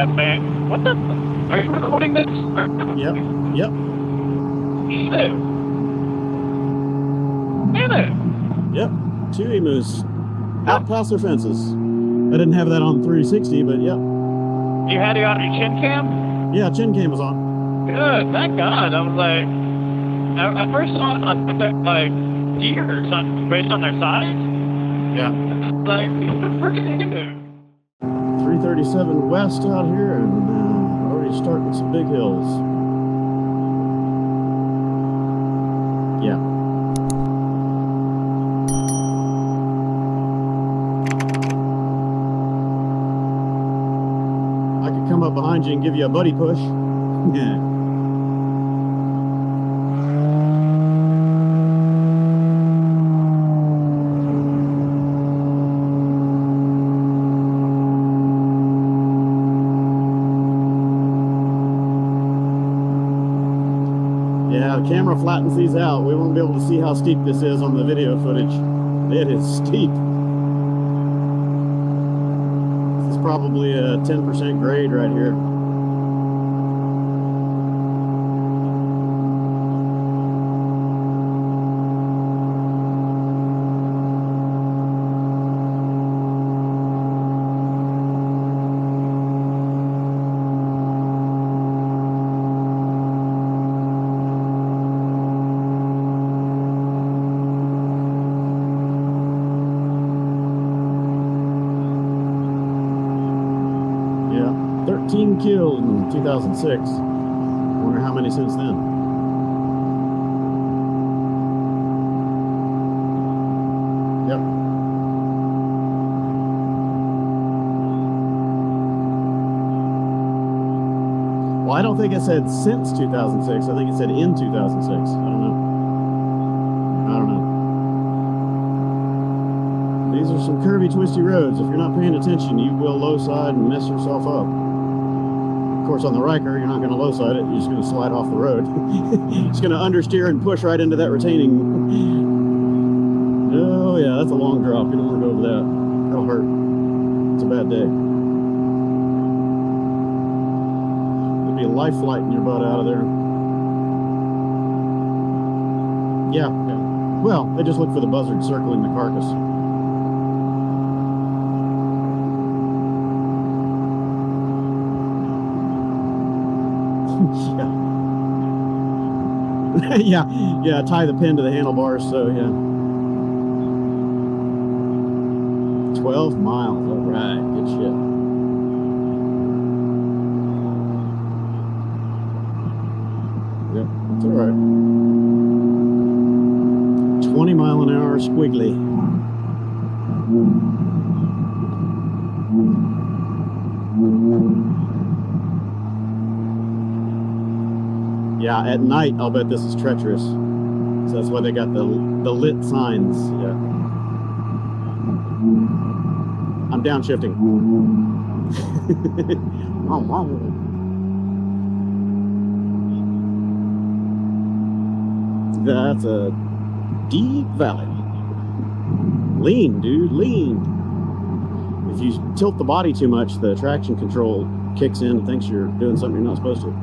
Yeah, man. What the? Are you recording this? Yep. Yep. Yep. 2 emus out past their fences. I didn't have that on 360, but yep. You had it on your chin cam? Yeah, chin cam was on. Good, thank God. I was like, I first saw it on like deer or something based on their size. Yeah. Like, freaking emu. 337 west out here, and already starting some big hills. Yeah. I could come up behind you and give you a buddy push. Yeah. Yeah, the camera flattens these out. We won't be able to see how steep this is on the video footage. It is steep. This is probably a 10% grade right here. Yeah, 13 killed in 2006. Wonder how many since then. Yep. Well, I don't think it said since 2006. I think it said in 2006. I don't know. These are some curvy, twisty roads. If you're not paying attention, you will low side and mess yourself up. Of course, on the Ryker, you're not going to low side it. You're just going to slide off the road. It's going to understeer and push right into that retaining. Oh, yeah, that's a long drop. You don't want to go over that. That'll hurt. It's a bad day. There'll be a life flight in your butt out of there. Yeah. Well, they just look for the buzzard circling the carcass. Yeah. Yeah, tie the pin to the handlebars, so yeah. 12 miles, all right, good shit. Yep, it's all right. 20 mile an hour squiggly. Yeah, at night, I'll bet this is treacherous. So that's why they got the lit signs. Yeah. I'm downshifting. That's a deep valley. Lean, dude, lean. If you tilt the body too much, the traction control kicks in and thinks you're doing something you're not supposed to.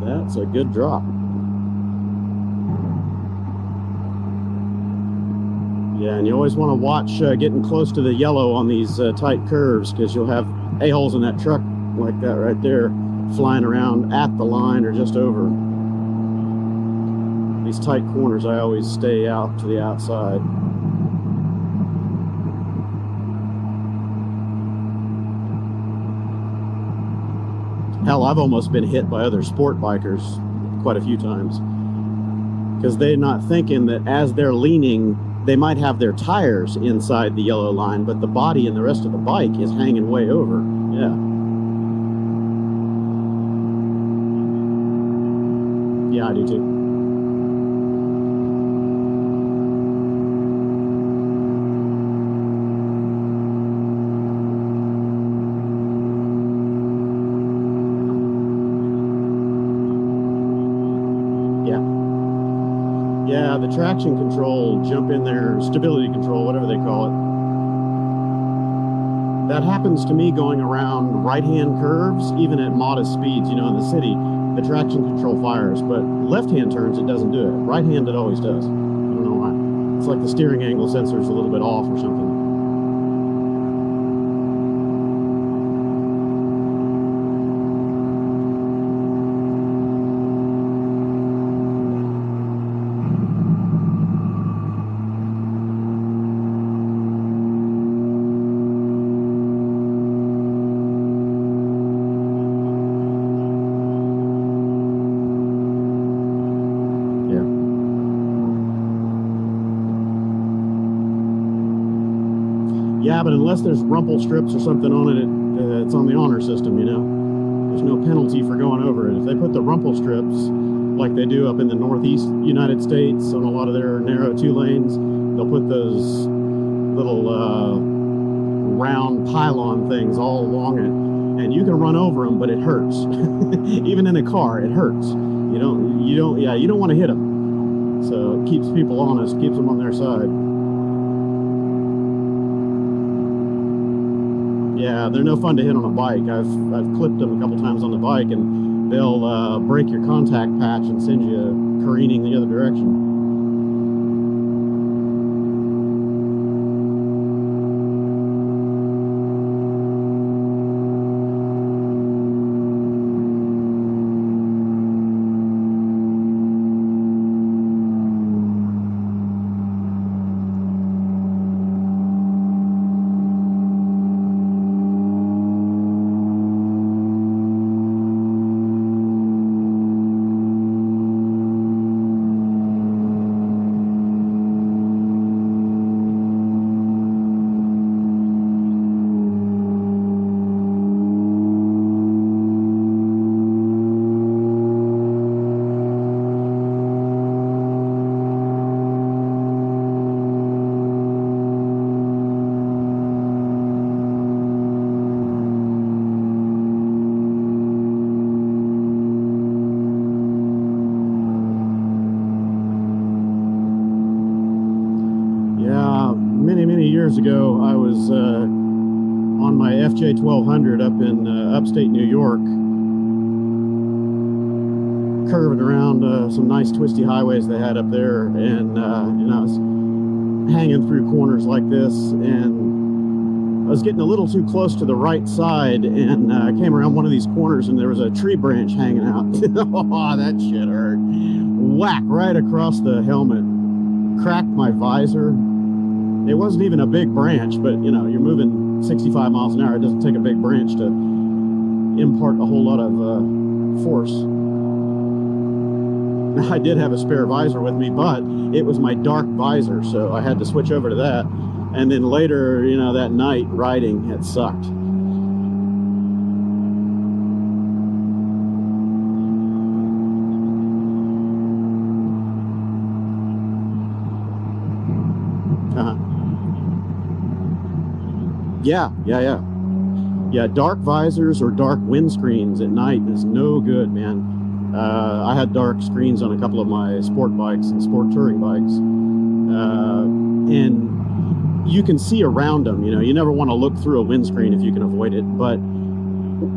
That's a good drop. Yeah, and you always want to watch getting close to the yellow on these tight curves, because you'll have a-holes in that truck like that right there flying around at the line or just over. These tight corners, I always stay out to the outside. Hell, I've almost been hit by other sport bikers quite a few times, because they're not thinking that as they're leaning, they might have their tires inside the yellow line, but the body and the rest of the bike is hanging way over. Yeah. Yeah, I do too. Yeah, the traction control, jump in there, stability control, whatever they call it. That happens to me going around right-hand curves, even at modest speeds. You know, in the city, the traction control fires, but left-hand turns, it doesn't do it. Right-hand, it always does. I don't know why. It's like the steering angle sensor is a little bit off or something. Yeah, but unless there's rumple strips or something on it, it's on the honor system, you know. There's no penalty for going over it. If they put the rumple strips, like they do up in the northeast United States on a lot of their narrow 2 lanes, they'll put those little round pylon things all along it, and you can run over them, but it hurts. Even in a car, it hurts. You don't want to hit them. So it keeps people honest, keeps them on their side. Yeah, they're no fun to hit on a bike. I've clipped them a couple times on the bike, and they'll break your contact patch and send you careening the other direction. Many years ago, I was on my FJ 1200 up in upstate New York, curving around some nice twisty highways they had up there, and I was hanging through corners like this, and I was getting a little too close to the right side, and I came around one of these corners, and there was a tree branch hanging out. Oh, that shit hurt. Whack right across the helmet, cracked my visor. It wasn't even a big branch, but you know, you're moving 65 miles an hour. It doesn't take a big branch to impart a whole lot of force. I did have a spare visor with me, but it was my dark visor, so I had to switch over to that. And then later, you know, that night riding, it sucked. Yeah, dark visors or dark windscreens at night is no good, man. I had dark screens on a couple of my sport bikes and sport touring bikes, and you can see around them. You know, you never want to look through a windscreen if you can avoid it, but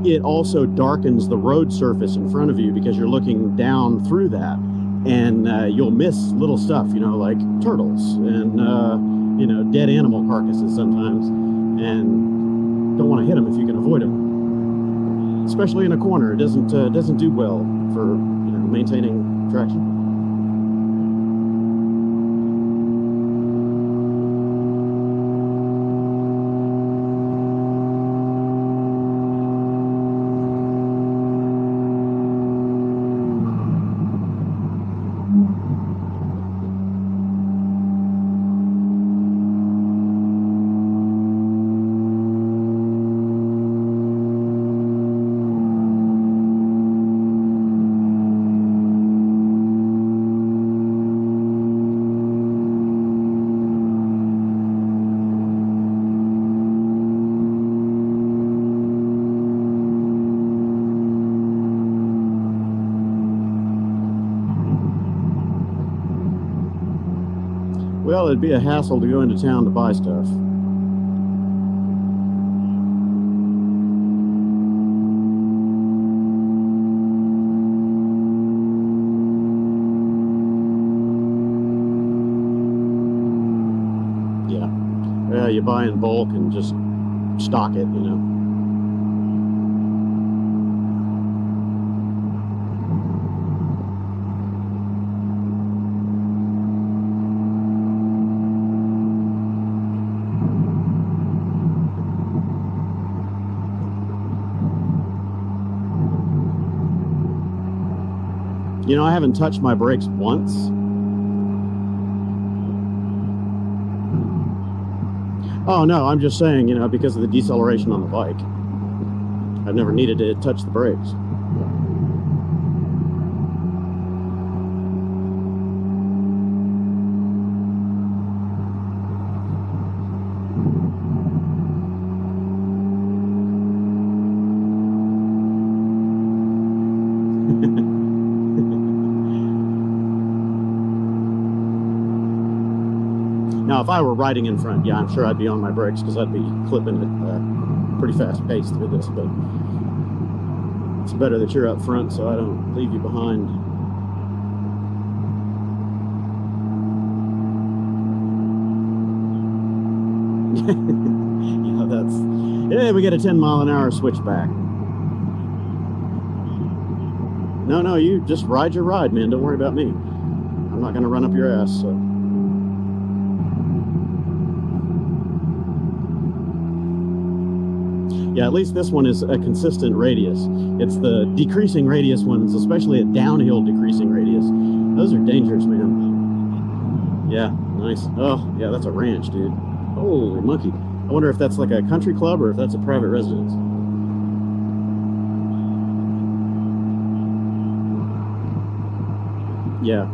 it also darkens the road surface in front of you because you're looking down through that, and you'll miss little stuff, you know, like turtles and you know, dead animal carcasses sometimes, and don't want to hit them if you can avoid them, especially in a corner. It doesn't do well for, you know, maintaining traction. Well, it'd be a hassle to go into town to buy stuff. Yeah, you buy in bulk and just stock it, you know. You know, I haven't touched my brakes once. Oh, no, I'm just saying, you know, because of the deceleration on the bike. I've never needed to touch the brakes. Now, if I were riding in front, yeah, I'm sure I'd be on my brakes because I'd be clipping at pretty fast pace through this, but it's better that you're up front so I don't leave you behind. Yeah, we get a 10-mile-an-hour switchback. No, you just ride your ride, man. Don't worry about me. I'm not going to run up your ass, so. Yeah, at least this one is a consistent radius. It's the decreasing radius ones, especially a downhill decreasing radius. Those are dangerous, man. Yeah, nice. Oh, yeah, that's a ranch, dude. Holy monkey. I wonder if that's like a country club or if that's a private residence. Yeah.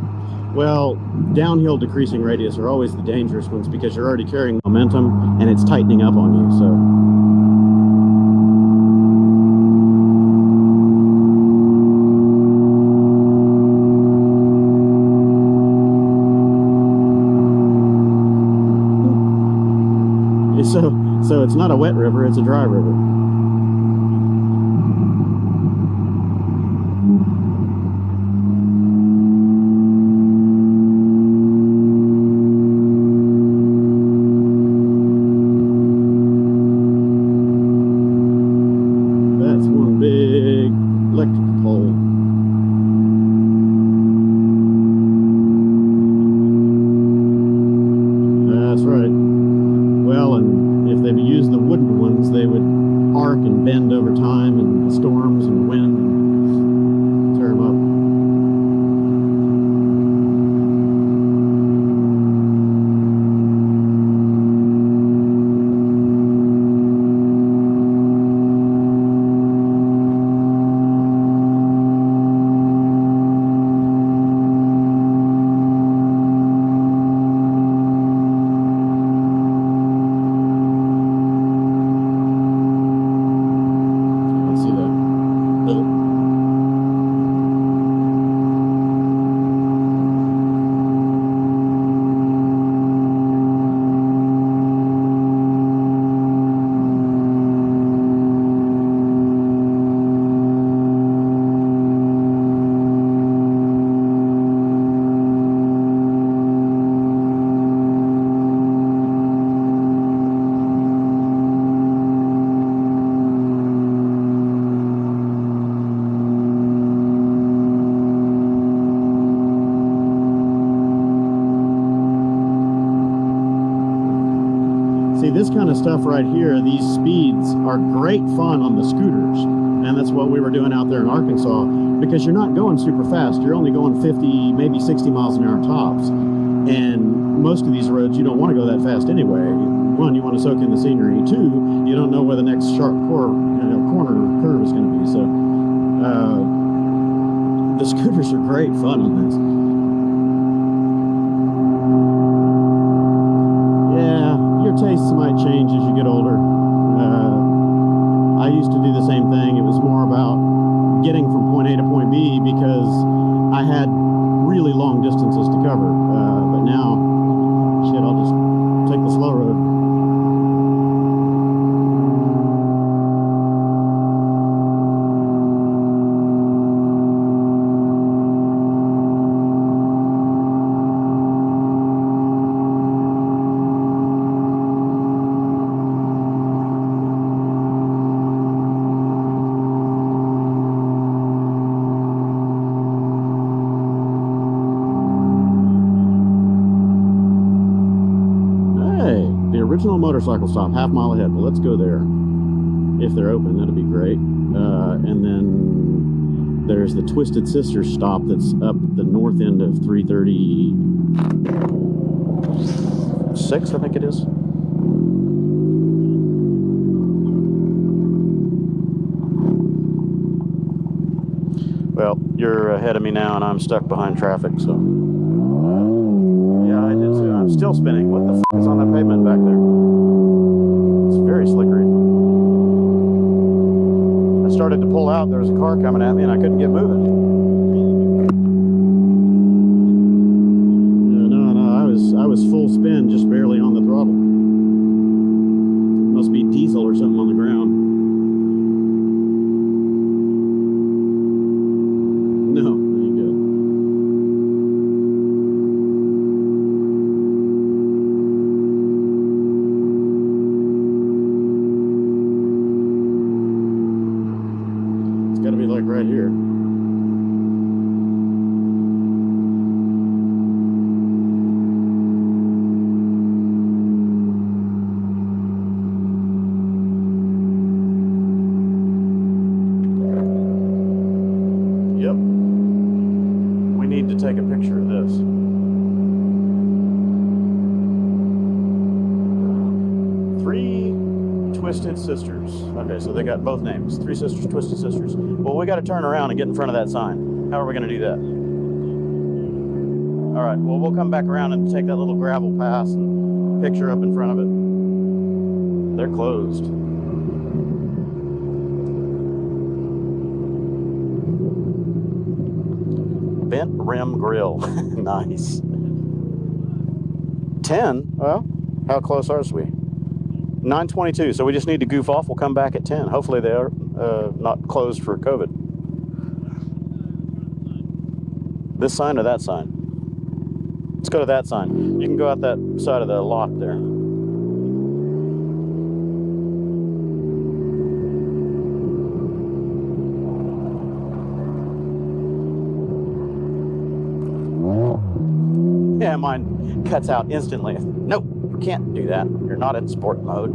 Well, downhill decreasing radius are always the dangerous ones because you're already carrying momentum and it's tightening up on you, so. So it's not a wet river, it's a dry river. That's one big electric pole. That's right. Well, and if they used the wooden ones, they would arc and bend over time and the storms and wind and tear them up. See, this kind of stuff right here, these speeds are great fun on the scooters. And that's what we were doing out there in Arkansas, because you're not going super fast. You're only going 50, maybe 60 miles an hour tops. And most of these roads, you don't want to go that fast anyway. One, you want to soak in the scenery. Two, you don't know where the next sharp corner curve is going to be. So the scooters are great fun on this. Tastes might change as you get older. I used to do the same thing. It was more about getting from point A to point B because I had really long distances to cover. But now, original motorcycle stop, half mile ahead. Well, let's go there. If they're open, that'd be great. And then there's the Twisted Sisters stop that's up the north end of 336, I think it is. Well, you're ahead of me now, and I'm stuck behind traffic, so. Yeah, I did too. I'm still spinning. What the f is on that pavement back there? It's very slickery. I started to pull out, there was a car coming at me, and I couldn't get moving. No, I was full spin, just barely on the throttle. Must be diesel or something on the ground. No, ain't good. It's got to be like right here. Yep. We need to take a picture of this. Three Twisted Sisters. Okay, so they got both names. Three Sisters, Twisted Sisters. Well, we got to turn around and get in front of that sign. How are we going to do that? All right, well, we'll come back around and take that little gravel pass and picture up in front of it. They're closed. Bent rim grill. Nice. 10? Well, how close are we? 9:22, so we just need to goof off. We'll come back at 10. Hopefully they are not closed for COVID. This sign or that sign? Let's go to that sign. You can go out that side of the lot there. Yeah, mine cuts out instantly. Nope, you can't do that. You're not in sport mode.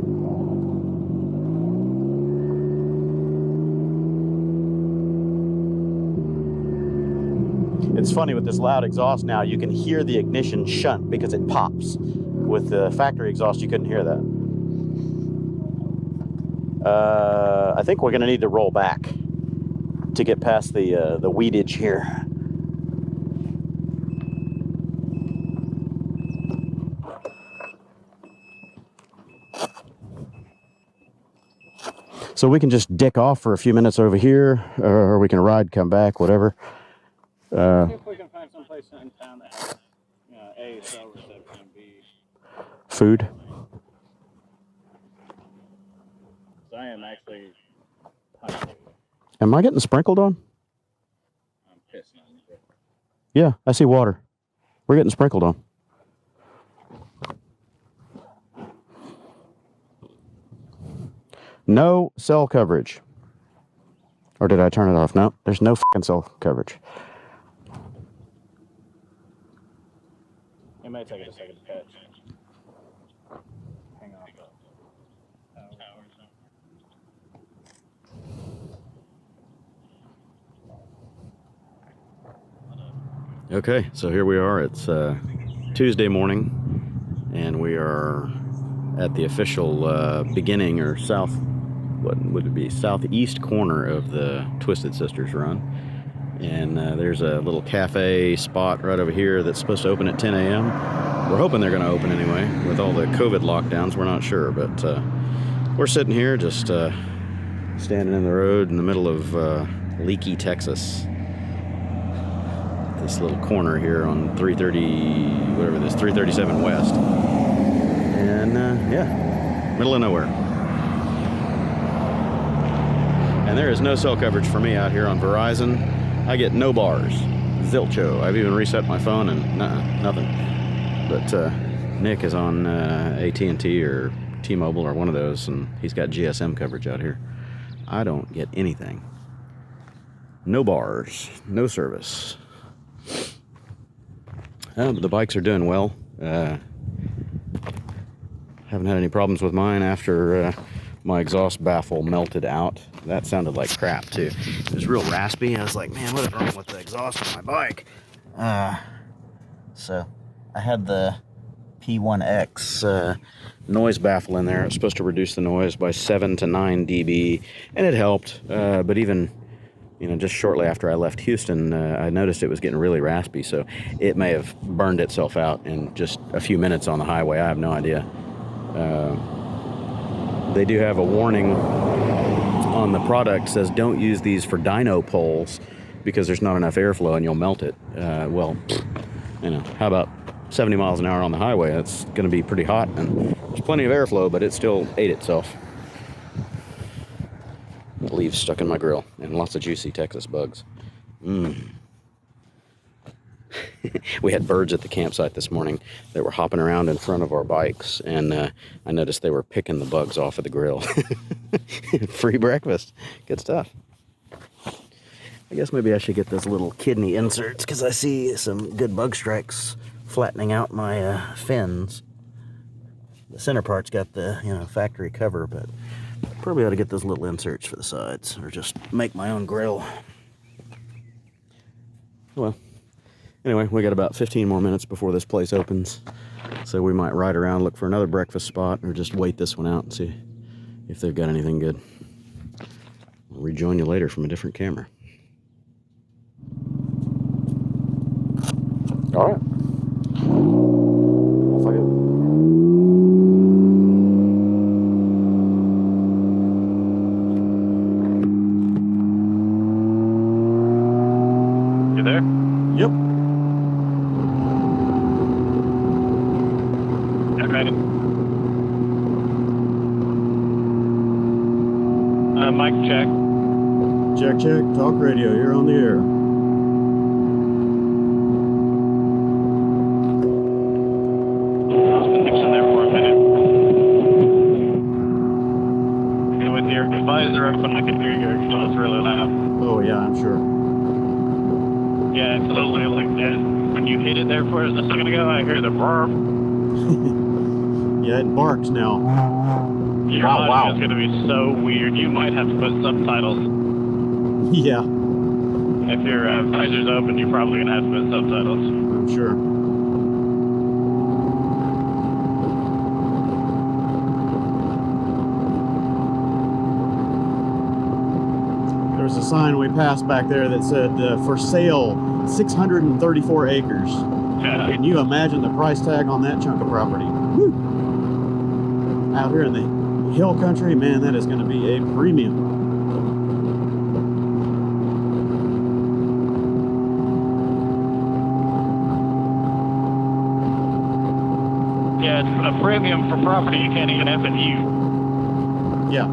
It's funny with this loud exhaust now, you can hear the ignition shunt because it pops. With the factory exhaust, you couldn't hear that. I think we're going to need to roll back to get past the weedage here. So we can just dick off for a few minutes over here, or we can ride, come back, whatever. See if we can find some place in town that has, A, cell reception, and B, food. I am actually hungry. Am I getting sprinkled on? I'm pissing on you. Yeah, I see water. We're getting sprinkled on. No cell coverage. Or did I turn it off? No, there's no fucking cell coverage. It may take a second to catch. Hang on. Okay, so here we are. It's Tuesday morning, and we are at the official beginning, or what would it be, southeast corner of the Twisted Sisters run. And there's a little cafe spot right over here that's supposed to open at 10 a.m. We're hoping they're going to open anyway. With all the COVID lockdowns, we're not sure, but we're sitting here just standing in the road in the middle of Leakey, Texas. This little corner here on 330, whatever this, 337 West. And yeah, middle of nowhere. And there is no cell coverage for me out here on Verizon. I get no bars, zilcho. I've even reset my phone and nothing. But Nick is on AT&T or T-Mobile or one of those, and he's got GSM coverage out here. I don't get anything. No bars, no service. But the bikes are doing well. Haven't had any problems with mine after my exhaust baffle melted out. That sounded like crap too. It was real raspy. I was like, man, what is wrong with the exhaust on my bike? So I had the P1X noise baffle in there. It's supposed to reduce the noise by 7 to 9 dB, and it helped. But even, you know, just shortly after I left Houston, I noticed it was getting really raspy. So it may have burned itself out in just a few minutes on the highway. I have no idea. They do have a warning on the product, says don't use these for dyno poles because there's not enough airflow and you'll melt it. Well, you know, how about 70 miles an hour on the highway? That's going to be pretty hot, and there's plenty of airflow, but it still ate itself. Leaves stuck in my grill and lots of juicy Texas bugs. We had birds at the campsite this morning that were hopping around in front of our bikes, and I noticed they were picking the bugs off of the grill. Free breakfast. Good stuff. I guess maybe I should get those little kidney inserts because I see some good bug strikes flattening out my fins. The center part's got the, you know, factory cover, but probably ought to get those little inserts for the sides or just make my own grill. Well, anyway, we got about 15 more minutes before this place opens, so we might ride around, look for another breakfast spot, or just wait this one out and see if they've got anything good. I'll rejoin you later from a different camera. All right. Off I go. You there? Yep. Okay. Mic check. Check, check. Talk radio. You're on the air. I've been fixing there for a minute. And with your visor open, I can hear your exhaust really loud. Oh, yeah, I'm sure. Yeah, it's literally like that. When you hit it there for us a second ago, I hear the burp. Yeah, it barks now. Your audio is going to be so weird. You might have to put subtitles. Yeah, If your visor's open, you're probably going to have to put subtitles. I'm sure. There was a sign we passed back there that said, for sale, 634 acres. Yeah. Can you imagine the price tag on that chunk of property? Woo. Out here in the hill country, man, that is going to be a premium. Yeah, it's a premium for property you can't even have in you. Yeah.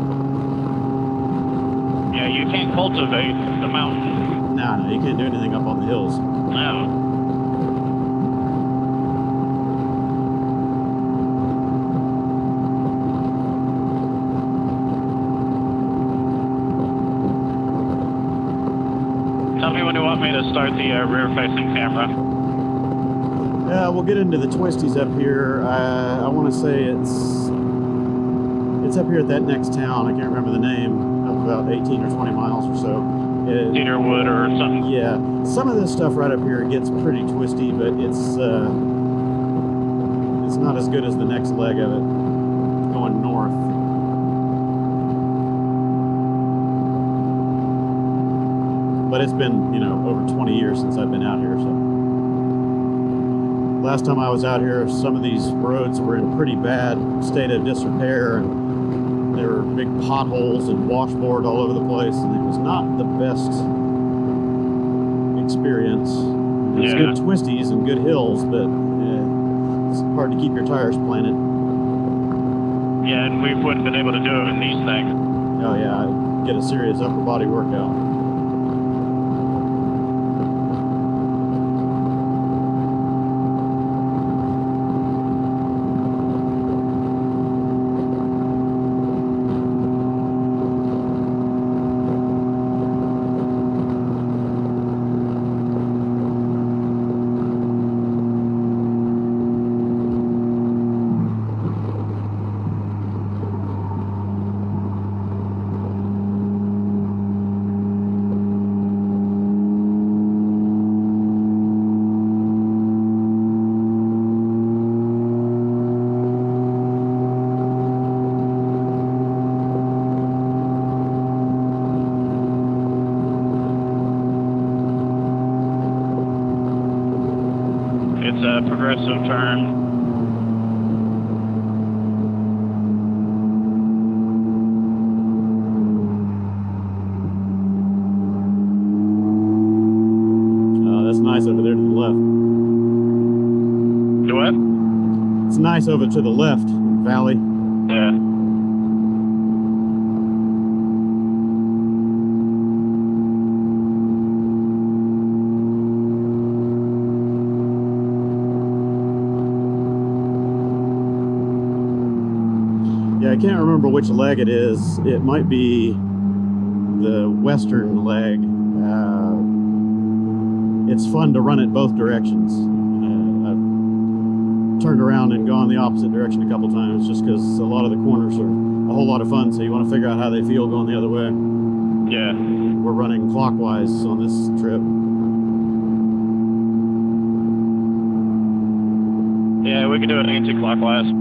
Yeah, you can't cultivate the mountain. No, you can't do anything up on the hills. No. Tell me when you want me to start the rear-facing camera. Yeah, we'll get into the twisties up here. I want to say it's up here at that next town. I can't remember the name. Up about 18 or 20 miles or so. Cedarwood or something. Yeah, some of this stuff right up here gets pretty twisty, but it's not as good as the next leg of it going north. But it's been, you know, over 20 years since I've been out here, so. Last time I was out here, some of these roads were in pretty bad state of disrepair, and there were big potholes and washboard all over the place, and it was not the best experience. There's good twisties and good hills, but it's hard to keep your tires planted. Yeah, and we wouldn't been able to do it in these things. Oh yeah, I'd get a serious upper body workout. It's a progressive turn. Nice over there to the left. Do what? It's nice over to the left, valley. Yeah. Yeah, I can't remember which leg it is. It might be the western leg. It's fun to run it both directions. I've turned around and gone the opposite direction a couple times just because a lot of the corners are a whole lot of fun, so you want to figure out how they feel going the other way. Yeah. We're running clockwise on this trip. Yeah, we can do it anti-clockwise.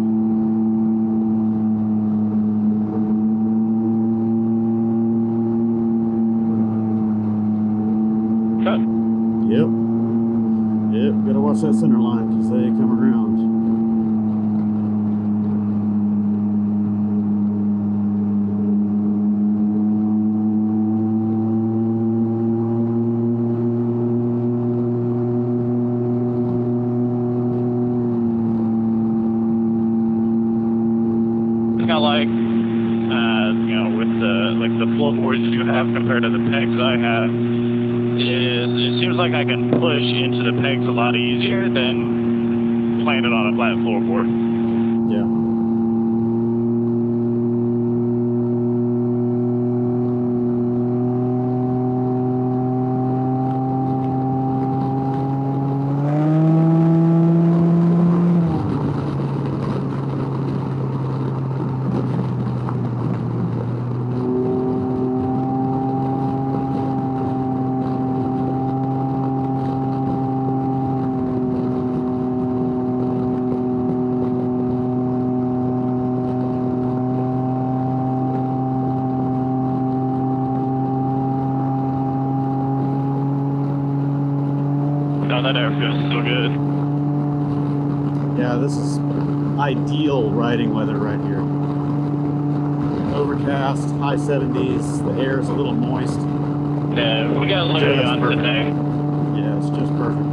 Yep. Yep, gotta watch that center line because they come around. It's kind of like, you know, with the floorboards you have compared to the pegs I have. It seems like I can push into the pegs a lot easier than playing it on a flat floorboard. Yeah. Oh, that air feels so good. Yeah, this is ideal riding weather right here. Overcast, high 70s, the air is a little moist. Yeah, we got literally on today. Yeah, it's just perfect.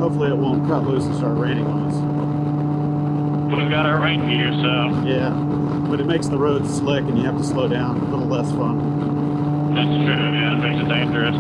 Hopefully it won't cut loose and start raining on us. We've got our rain gear, so. Yeah, but it makes the road slick and you have to slow down, a little less fun. That's true, yeah, it makes it dangerous.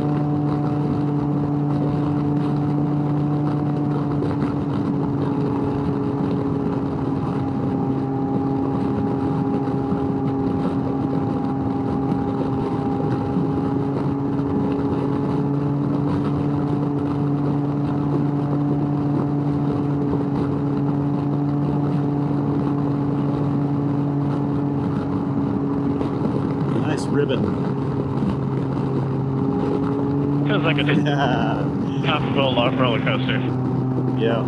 Ribbon. Feels like a comfortable roller coaster. Yeah.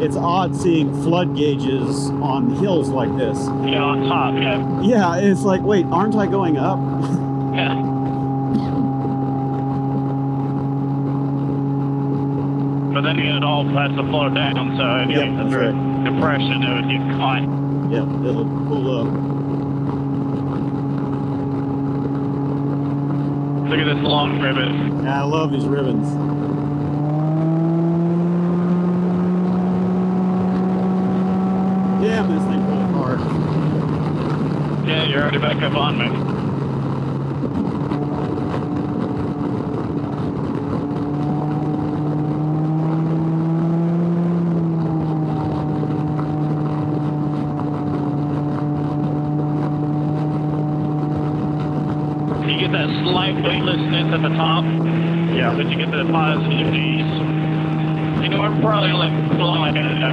It's odd seeing flood gauges on hills like this. Yeah, on top, yeah. Yeah, it's like, wait, aren't I going up? Yeah. But then it all has to flow down, so if you get the depression, it would get caught. Yep, it'll pull up. Look at this long ribbon. Yeah, I love these ribbons. Damn, this thing pulled hard. Yeah, you're already back up on me. That slight weightlessness at the top. Yeah. But you get the positive G's. You know, we're probably like pulling like a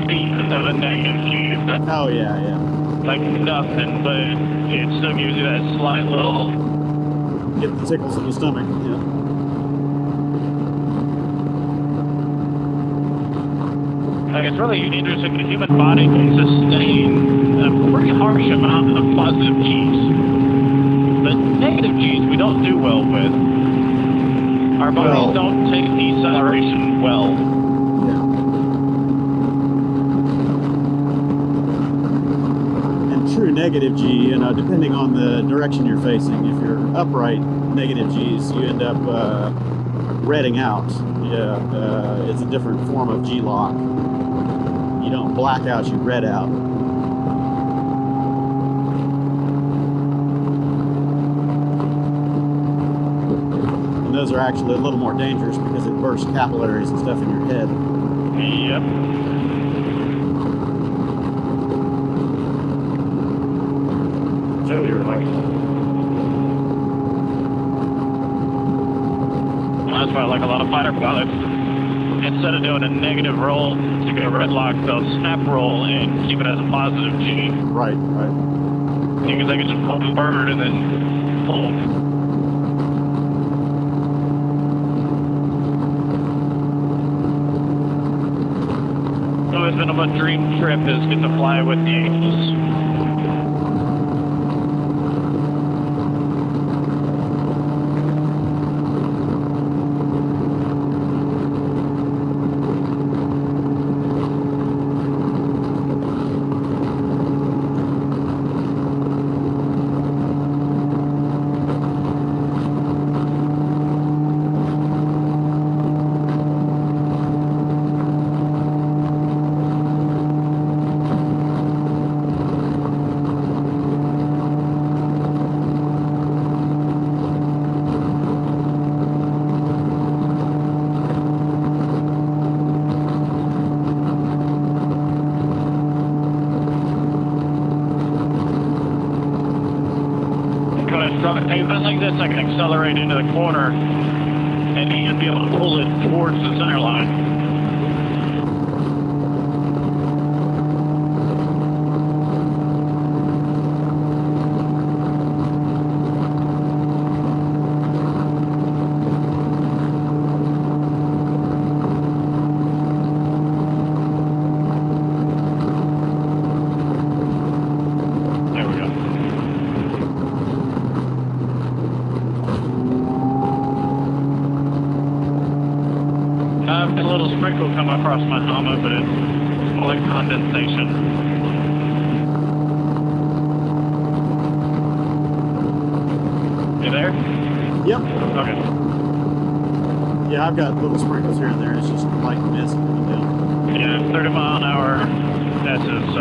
beat of a negative G. Oh, yeah, yeah. Like nothing, but it still gives you that slight little... Get the tickles in the stomach, yeah. Like, it's really interesting. The human body can sustain a pretty harsh amount don't do well with. Our bodies don't take deceleration well. Yeah. And true negative G, depending on the direction you're facing, if you're upright negative G's, you end up redding out. Yeah, it's a different form of G-lock. You don't black out, you red out. And those are actually a little more dangerous because it bursts capillaries and stuff in your head. Yep. So you're like... That's why I like a lot of fighter pilots. Instead of doing a negative roll to get a red lock, they'll snap roll and keep it as a positive G. Right. Because they can just pull the bird and then pull. So it's been a dream trip is get to fly with the Emus. Pavement like this, I can accelerate into the corner and even be able to pull it towards the center line. A little sprinkle come across my helmet, but it's more like condensation. You there? Yep. Okay. Yeah, I've got little sprinkles here and there. It's just light mist coming down. Yeah, 30 mile an hour. That's just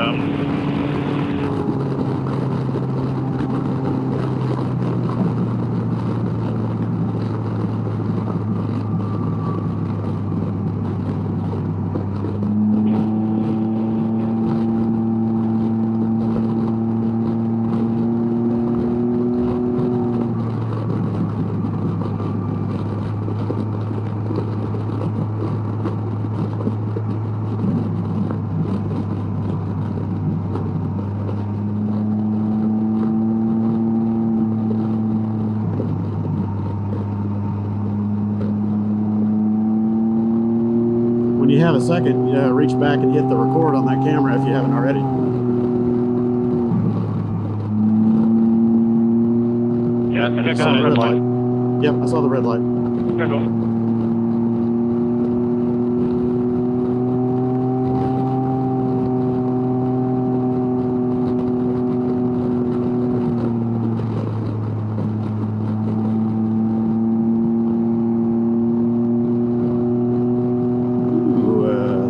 When you have a second, reach back and hit the record on that camera if you haven't already. yeah, I think I I saw got the red it. light. Yep, I saw the red light. Okay, cool.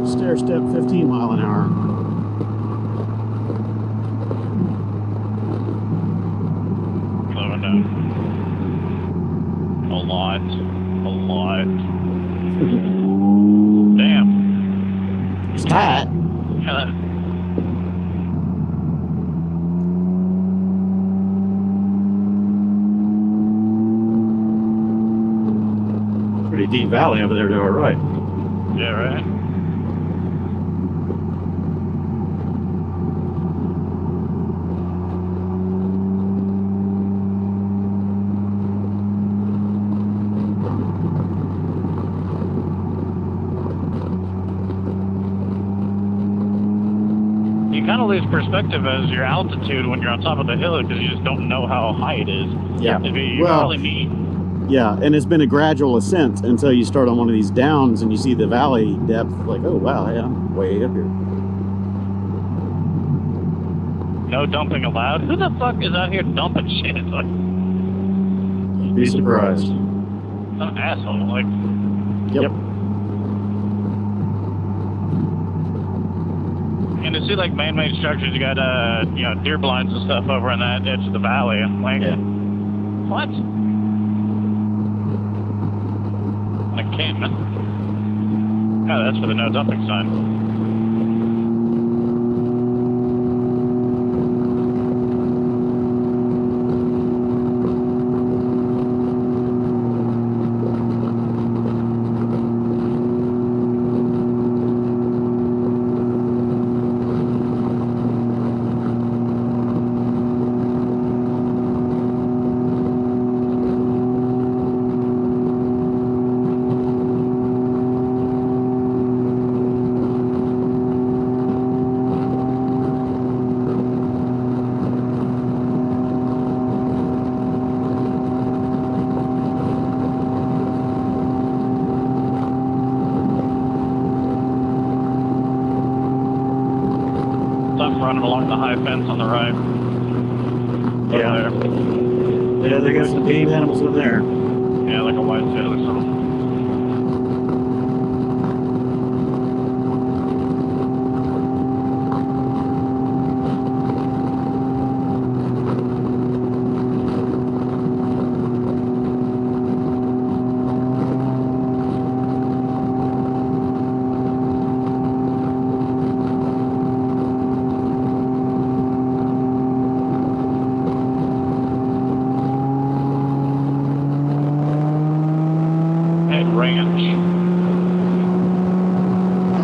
Stair step 15 mile an hour. Slowing down. A lot. Damn. It's tight. Yeah, Pretty deep valley over there to our right. yeah, right? You kind of lose perspective as your altitude when you're on top of the hill because you just don't know how high it is. Yeah. It'd be Well, really neat. Yeah, and it's been a gradual ascent until you start on one of these downs and you see the valley depth. Like, oh wow, yeah, I'm way up here. No dumping allowed. Who the fuck is out here dumping shit? Like, You'd be surprised. some asshole. Like, Yep. and to see like man-made structures, you got you know, deer blinds and stuff over on that edge of the valley. I'm like, Yeah. what? I can't, man. Oh, that's for the no dumping sign. Running along the high fence on the right. Yeah. Over Yeah, they got some game animals in there. there. Yeah, like a whitetail or something.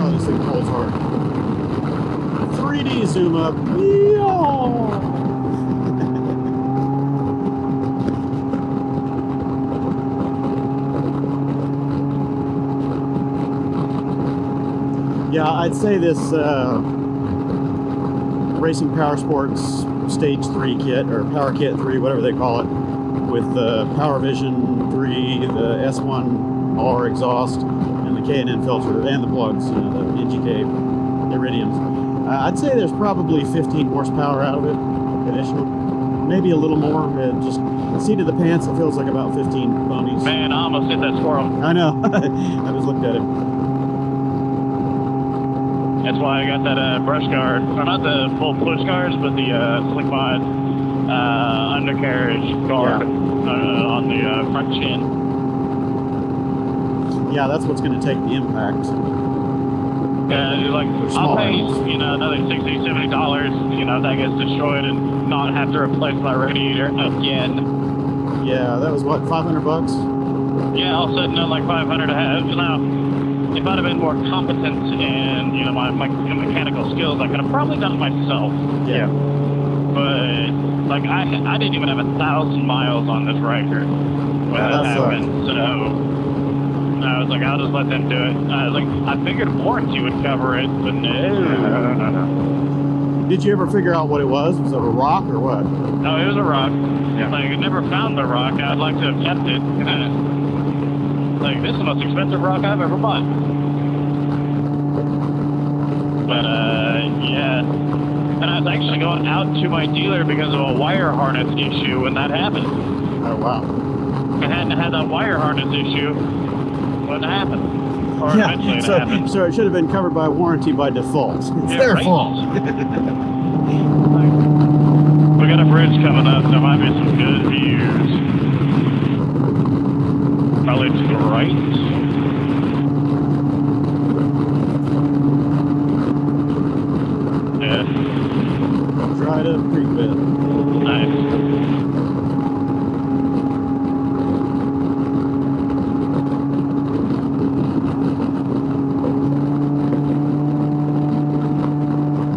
Oh, this thing pulls hard. 3D zoom up. Yeehaw! Yeah, I'd say this Racing Power Sports Stage 3 kit, or PowerKit 3, whatever they call it, with the Power Vision 3, the S1R exhaust, and the K&N filter, and the plugs, you know, the NGK iridiums. I'd say there's probably 15 horsepower out of it, additional, maybe a little more. Just seat of the pants, it feels like about 15 ponies. Man, I almost hit that squirrel. I know. I just looked at it. That's why I got that brush guard, or not the full push guards, but the slick mod undercarriage guard on the front chin. Yeah, that's what's going to take the impact. Yeah, you're like, I'll pay, animals. you know, another $60, $70, you know, if that gets destroyed and not have to replace my radiator again. Yeah, that was what, 500 bucks? Yeah, all of a sudden, like 500 to have. Now, if I'd have been more competent in, you know, my mechanical skills, I could have probably done it myself. Yeah. But, like, I didn't even have 1,000 miles on this Ryker when that happened, so I was like, I'll just let them do it. I was like, I figured warranty would cover it, but no. Did you ever figure out what it was? Was it a rock or what? No, it was a rock. Yeah. Like, I never found the rock. I'd like to have kept it. Like, this is the most expensive rock I've ever bought. But, yeah. And I was actually going out to my dealer because of a wire harness issue when that happened. Oh, wow. If I hadn't had that wire harness issue, wouldn't happen. Or eventually it happened. So it should have been covered by warranty by default. It's their right? fault. We got a bridge coming up. There might be some good views. Probably to the right. Yeah. Dried up creek bed. Nice.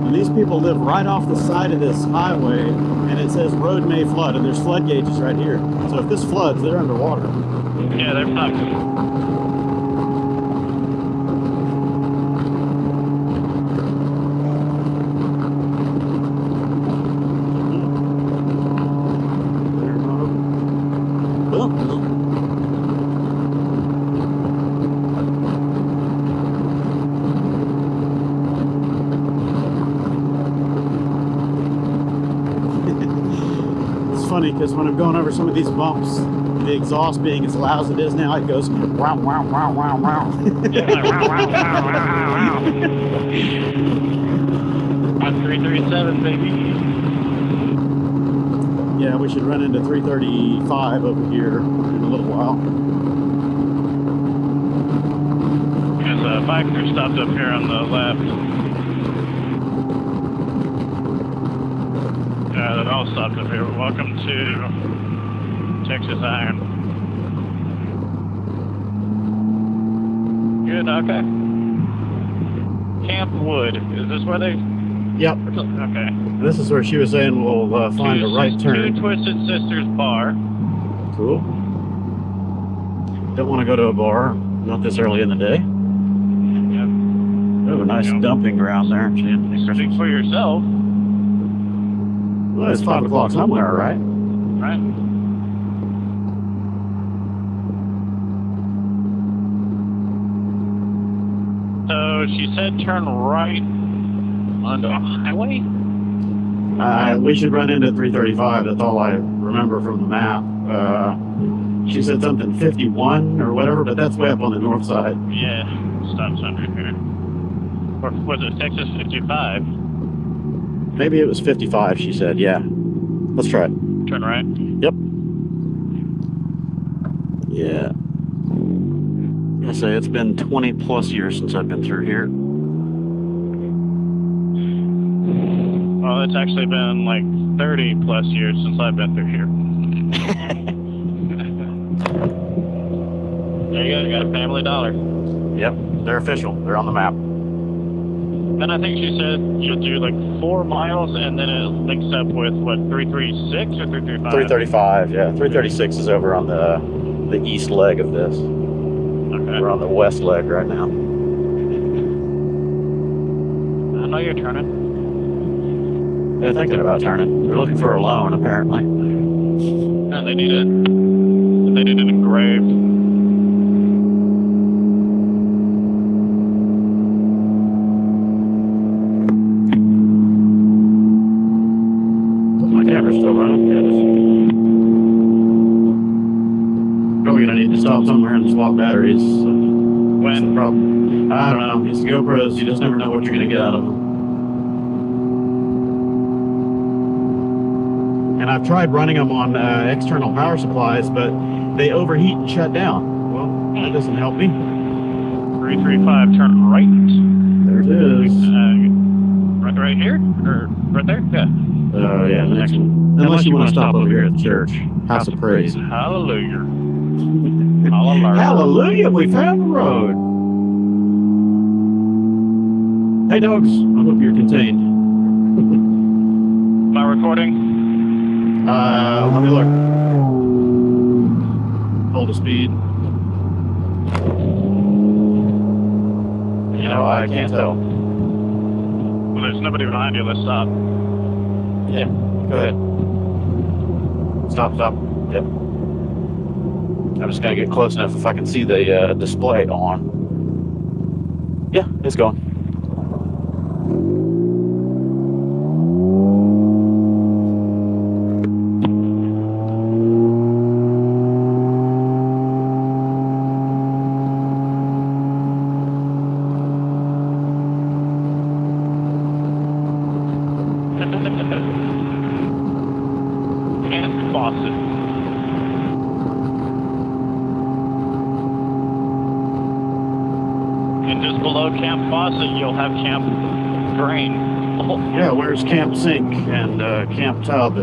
And these people live right off the side of this highway, and it says road may flood, and there's flood gauges right here. So if this floods, they're underwater. Yeah, they're fucked. funny because when I'm going over some of these bumps, the exhaust being as loud as it is now, it goes wow, wow, wow, wow, wow. Yeah, like, wow, wow, wow, wow, wow, wow. On 337, baby. Yeah, we should run into 335 over here in a little while. There's a biker stopped up here on the left. They're all stopped up here. Welcome to Texas Iron. Good, okay. Camp Wood. Is this where they... Yep. Okay. This is where she was saying we'll find a right turn. Two Twisted Sisters bar. Cool. Don't want to go to a bar, not this early in the day. Yep. Oh, a nice dumping ground there. Speak for yourself. Well, it's 5 o'clock somewhere, right? Right. So she said turn right onto a highway? We should run into 335. That's all I remember from the map. She said something 51 or whatever, but that's way up on the north side. Yeah, stops under here. Or was it Texas 55? Maybe it was 55, she said. Yeah. Let's try it. Turn right? Yep. Yeah. I say it's been 20 plus years since I've been through here. Well, it's actually been like 30 plus years since I've been through here. There you go, you got a Family Dollar. Yep, they're official. They're on the map. Then I think she said you'll do like 4 miles and then it links up with what, 336 or 335? 335, yeah. 336 is over on the east leg of this. Okay. We're on the west leg right now. I know you're turning. They're thinking about turning. They're looking for a loan, apparently. And they need it. They need it engraved. My camera's still running. Yes. Probably gonna need to stop somewhere and swap batteries. When? That's the problem. I don't know. These GoPros, you just never know what you're gonna get out of them. And I've tried running them on external power supplies, but they overheat and shut down. Well, that doesn't help me. 335, turn right. There it is. Right here? Or right there? Yeah. Yeah, the next one. Unless you want to stop over here at the church. House of Praise. Hallelujah. Hallelujah. Hallelujah, we found the road. Hey, dogs. I hope you're contained. Am I recording? Let me look. Hold the speed. You know, I can't tell. Well, there's nobody behind you. Let's stop. Yeah, go ahead. Stop. Yep. I'm just gonna get close enough if I can see the display on. Yeah, it's going. And faucet. And just below Camp Faucet, you'll have Camp Drain. Oh. Yeah, where's Camp Sink and Camp Tub?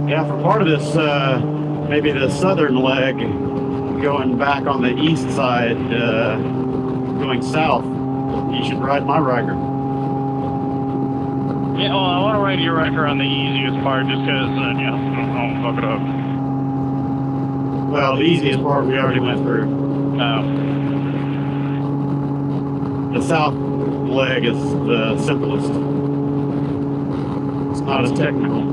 Yeah, for part of this, maybe the southern leg, going back on the east side, going south, you should ride my Ryker. Yeah, well, I want to ride your Ryker on the easiest part just because, I won't fuck it up. Well, the easiest part we already went through. The south leg is the simplest. It's not as technical.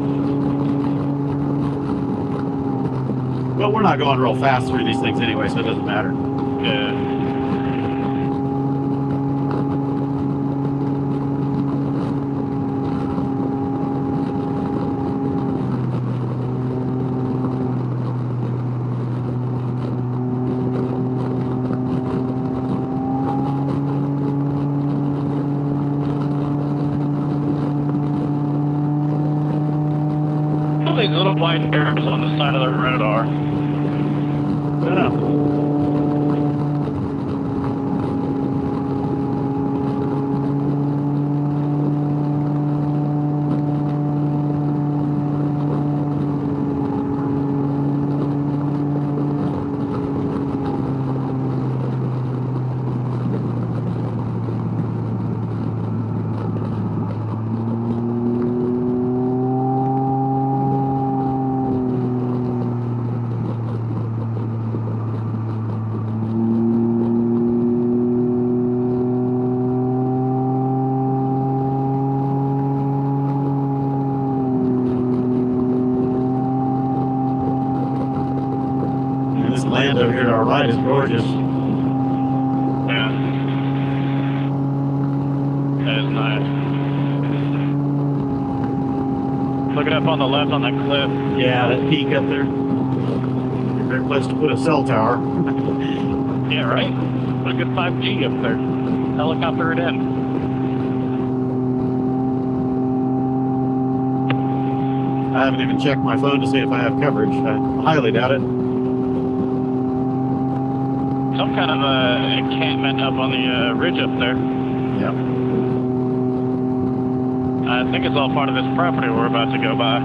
But we're not going real fast through these things anyway, so it doesn't matter. Yeah. These little white hairs on the side of the radar. I don't know. Land over here to our right is gorgeous. Yeah. That is nice. Looking up on the left on that cliff. Yeah, that peak up there. Great place to put a cell tower. Yeah, right? Put a good 5G up there. Helicopter it in. I haven't even checked my phone to see if I have coverage. I highly doubt it. Some kind of encampment up on the ridge up there. Yep. I think it's all part of this property we're about to go by.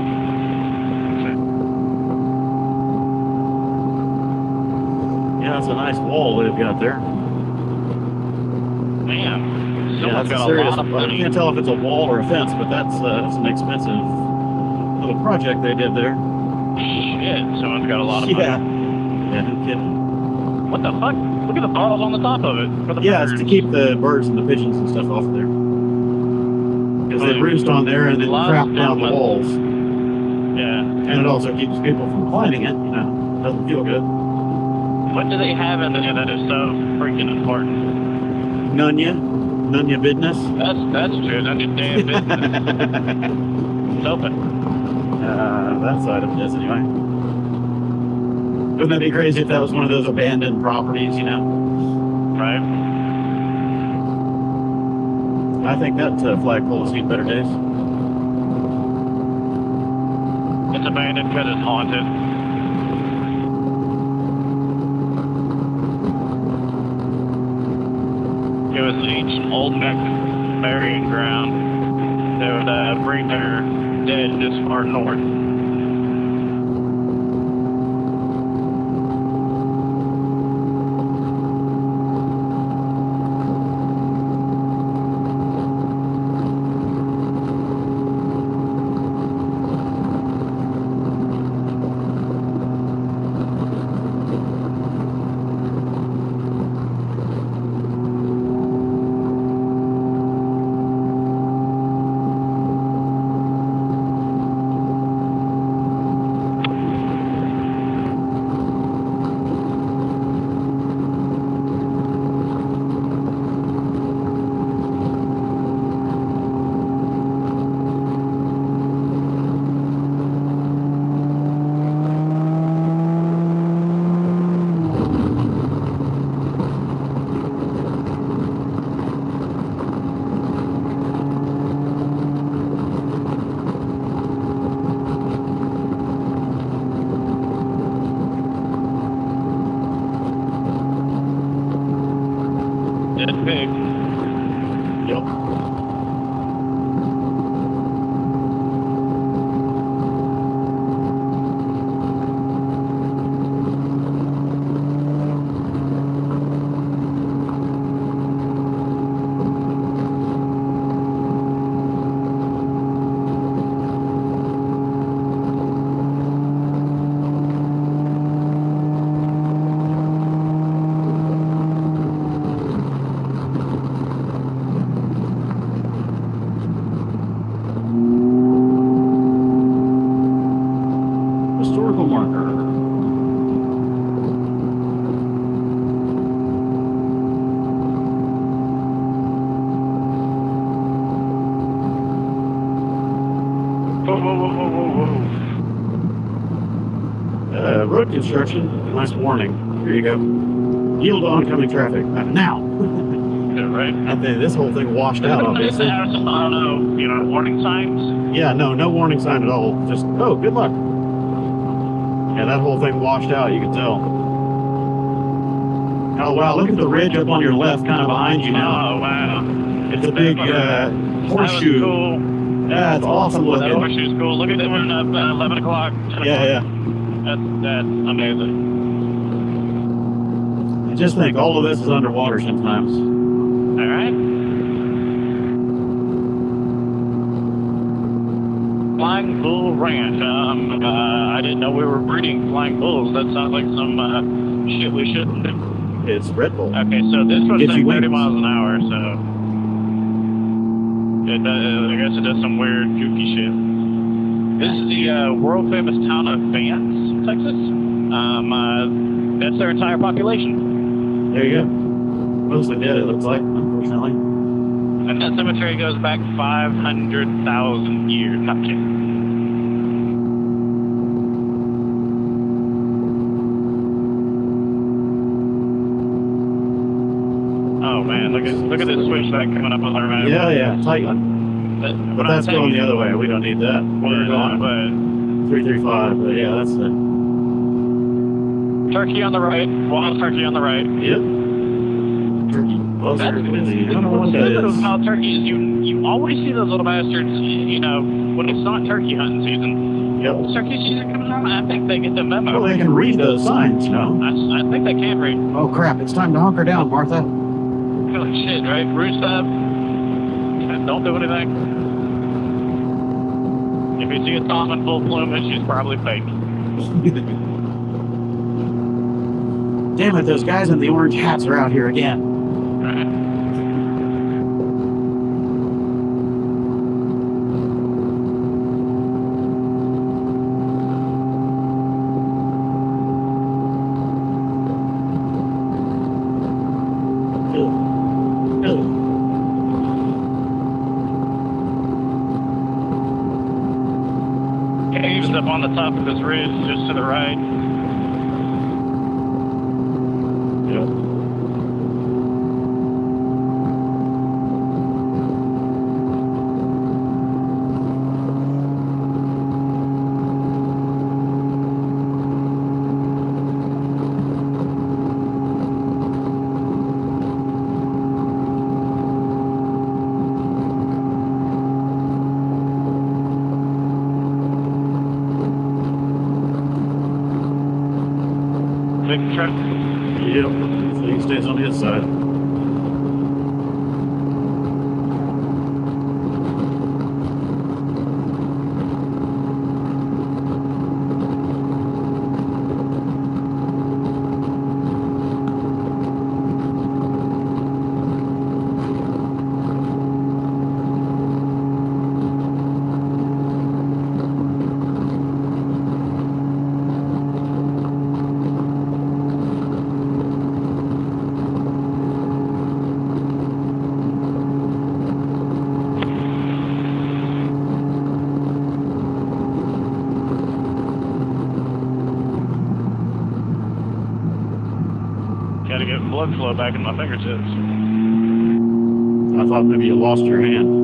Yeah, it's a nice wall they've got there. Man, Yeah, someone's that's got a a lot serious. of I money. can't tell if it's a wall or a fence, but that's an expensive little project they did there. Shit, someone's got a lot of money. Yeah. Yeah, no kidding. What the fuck? Look at the bottles on the top of it. For the Yeah, it's birds. to keep the birds and the pigeons and stuff off of there. Because they roost on there and then crap down the walls. Yeah. And it also keeps people from climbing it, you know. Doesn't feel good. What do they have in there that is so freaking important? Nunya business. That's true. That's your damn business. It's open. That side of it is anyway. Wouldn't that be crazy if that was one of those abandoned properties, you know? Right? I think that flagpole has seen better days. It's abandoned because it's haunted. It was an ancient old neck burying ground. They would bring their dead this far north. Dead pig. Yep. Historical marker. Road construction, nice warning. Here you go. Yield oncoming traffic. Now. Yeah, right. I think this whole thing washed out, obviously. I don't know, warning signs. Yeah, no warning sign at all. Just, oh, good luck. Yeah, that whole thing washed out, you can tell. Oh, wow, look at the ridge up on your left, kind of behind you now. Oh, wow. It's a big horseshoe. That was cool. Yeah, it's awesome That looking. horseshoe's cool. Look at it when 11 o'clock. 10 o'clock. Yeah. That's amazing. I just think all of this is underwater sometimes. All right. Flying Bull Ranch. I didn't know we were breeding flying bulls. That sounds like some shit we shouldn't do. It's Red Bull. Okay, so this one's Gives you like 30 wings. miles an hour, so I guess it does some weird, goofy shit. This is the world famous town of Vance, Texas. That's their entire population. There you go. Mostly dead, it looks like, unfortunately. And that cemetery goes back 500,000 years. Not kidding. Oh man, look at this switchback coming up on our map. Yeah, tight one. But that's going the other way. We don't need that. We're going 335, but yeah, that's the... Turkey on the right. Wild turkey on the right. Yep. Turkey. Well, That's I don't know what's what that good is. about turkey is you always see those little bastards, when it's not turkey hunting season. Yep. Turkey season comes around, I think they get the memo. Well, they can read those signs, I think they can read. Oh, crap. It's time to hunker down, Martha. Like shit, right? Roost up. Don't do anything. If you see a tom in full plumage, she's probably fake. Damn it, those guys in the orange hats are out here again. Right. Caves up on the top of this ridge, just to the right. Yep. Big truck. Yep. So he stays on his side. Gotta get blood flow back in my fingertips. I thought maybe you lost your hand.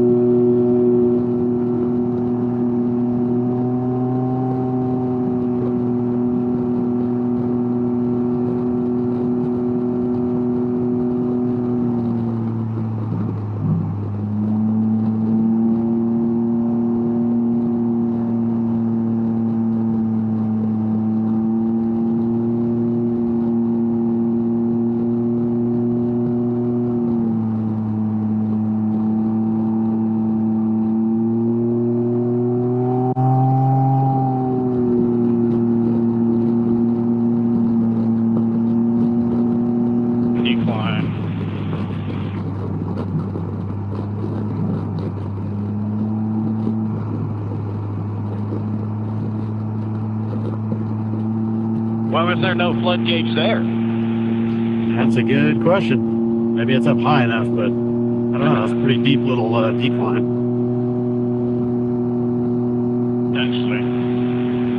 Decline. Why was there no flood gauge there? That's a good question. Maybe it's up high enough, but I don't know. It's a pretty deep little decline. Actually,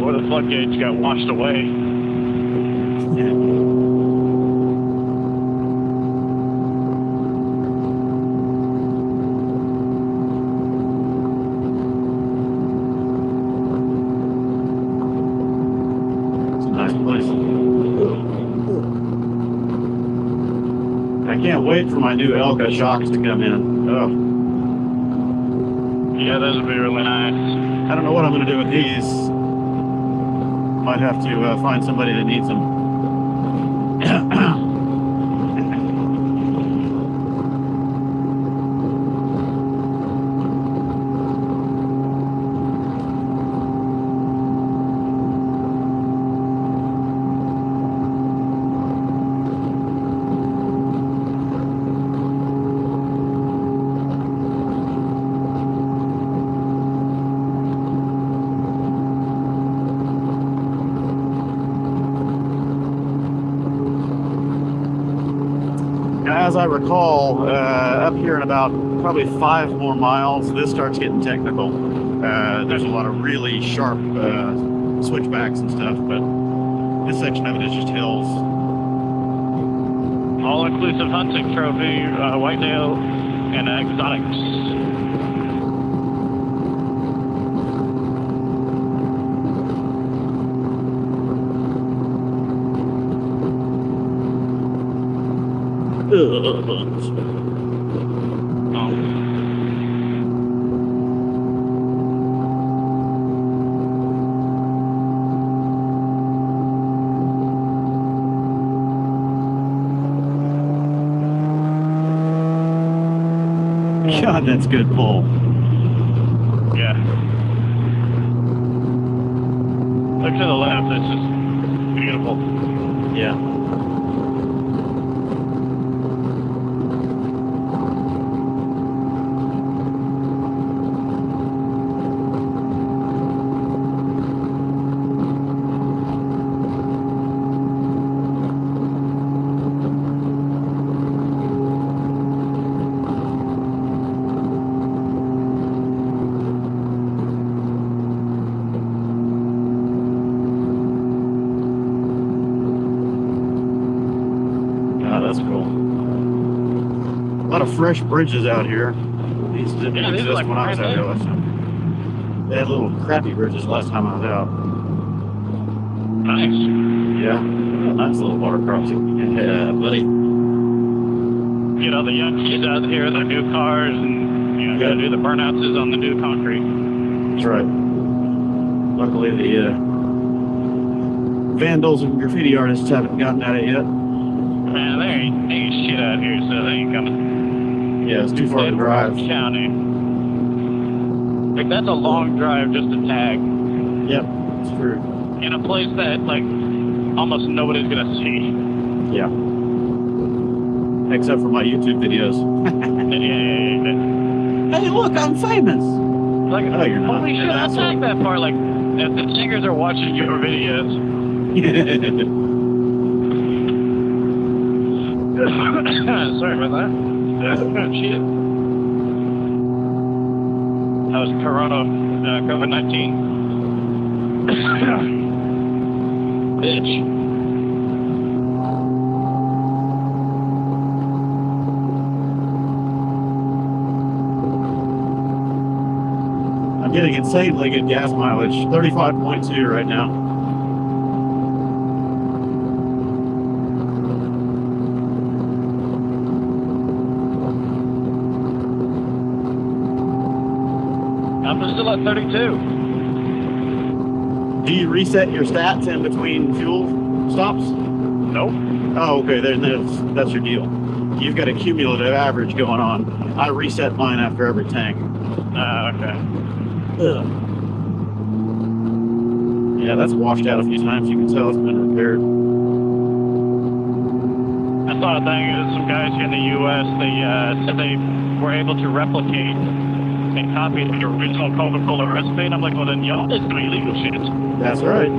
what the floodgates got washed away. It's a nice place. I can't wait for my new Elka shocks to come in. Oh. Yeah, those would be really nice. I don't know what I'm going to do with these. Might have to find somebody that needs them. As I recall, up here in about probably 5 more miles, this starts getting technical. There's a lot of really sharp switchbacks and stuff, but this section of it is just hills. All-inclusive hunting trophy, whitetail, and exotics. God, that's good pull. Yeah. Look to the left, it's just beautiful. Yeah. That's cool. A lot of fresh bridges out here. These didn't exist like when I was out here last time. They had little crappy bridges last time I was out. Nice. Yeah. Nice little water crossing. Yeah, buddy. You know, the young kids out here, their new cars, and, you know, gotta do the burnouts on the new concrete. That's right. Luckily, the vandals and graffiti artists haven't gotten at it yet. Man, there ain't shit out here, so they ain't coming. Yeah, it's too far to drive. County. Like, that's a long drive just to tag. Yep, it's true. In a place that, like, almost nobody's gonna see. Yeah. Except for my YouTube videos. Yeah. Hey, look, I'm famous. Like, oh, you're not. Holy shit, I'll tag that part. Like, if the singers are watching your videos. Sorry about that. Shit. That was Corona, COVID-19. Bitch. I'm getting insanely good gas mileage. 35.2 right now. I'm still at 32. Do you reset your stats in between fuel stops? Nope. Oh, okay. Then that's your deal. You've got a cumulative average going on. I reset mine after every tank. Okay. Ugh. Yeah, that's washed out a few times. You can tell it's been repaired. I saw a thing. Some guys here in the U.S. They said they were able to replicate and copy the original Coca-Cola recipe, and I'm like, well, then y'all did some illegal shit. That's right.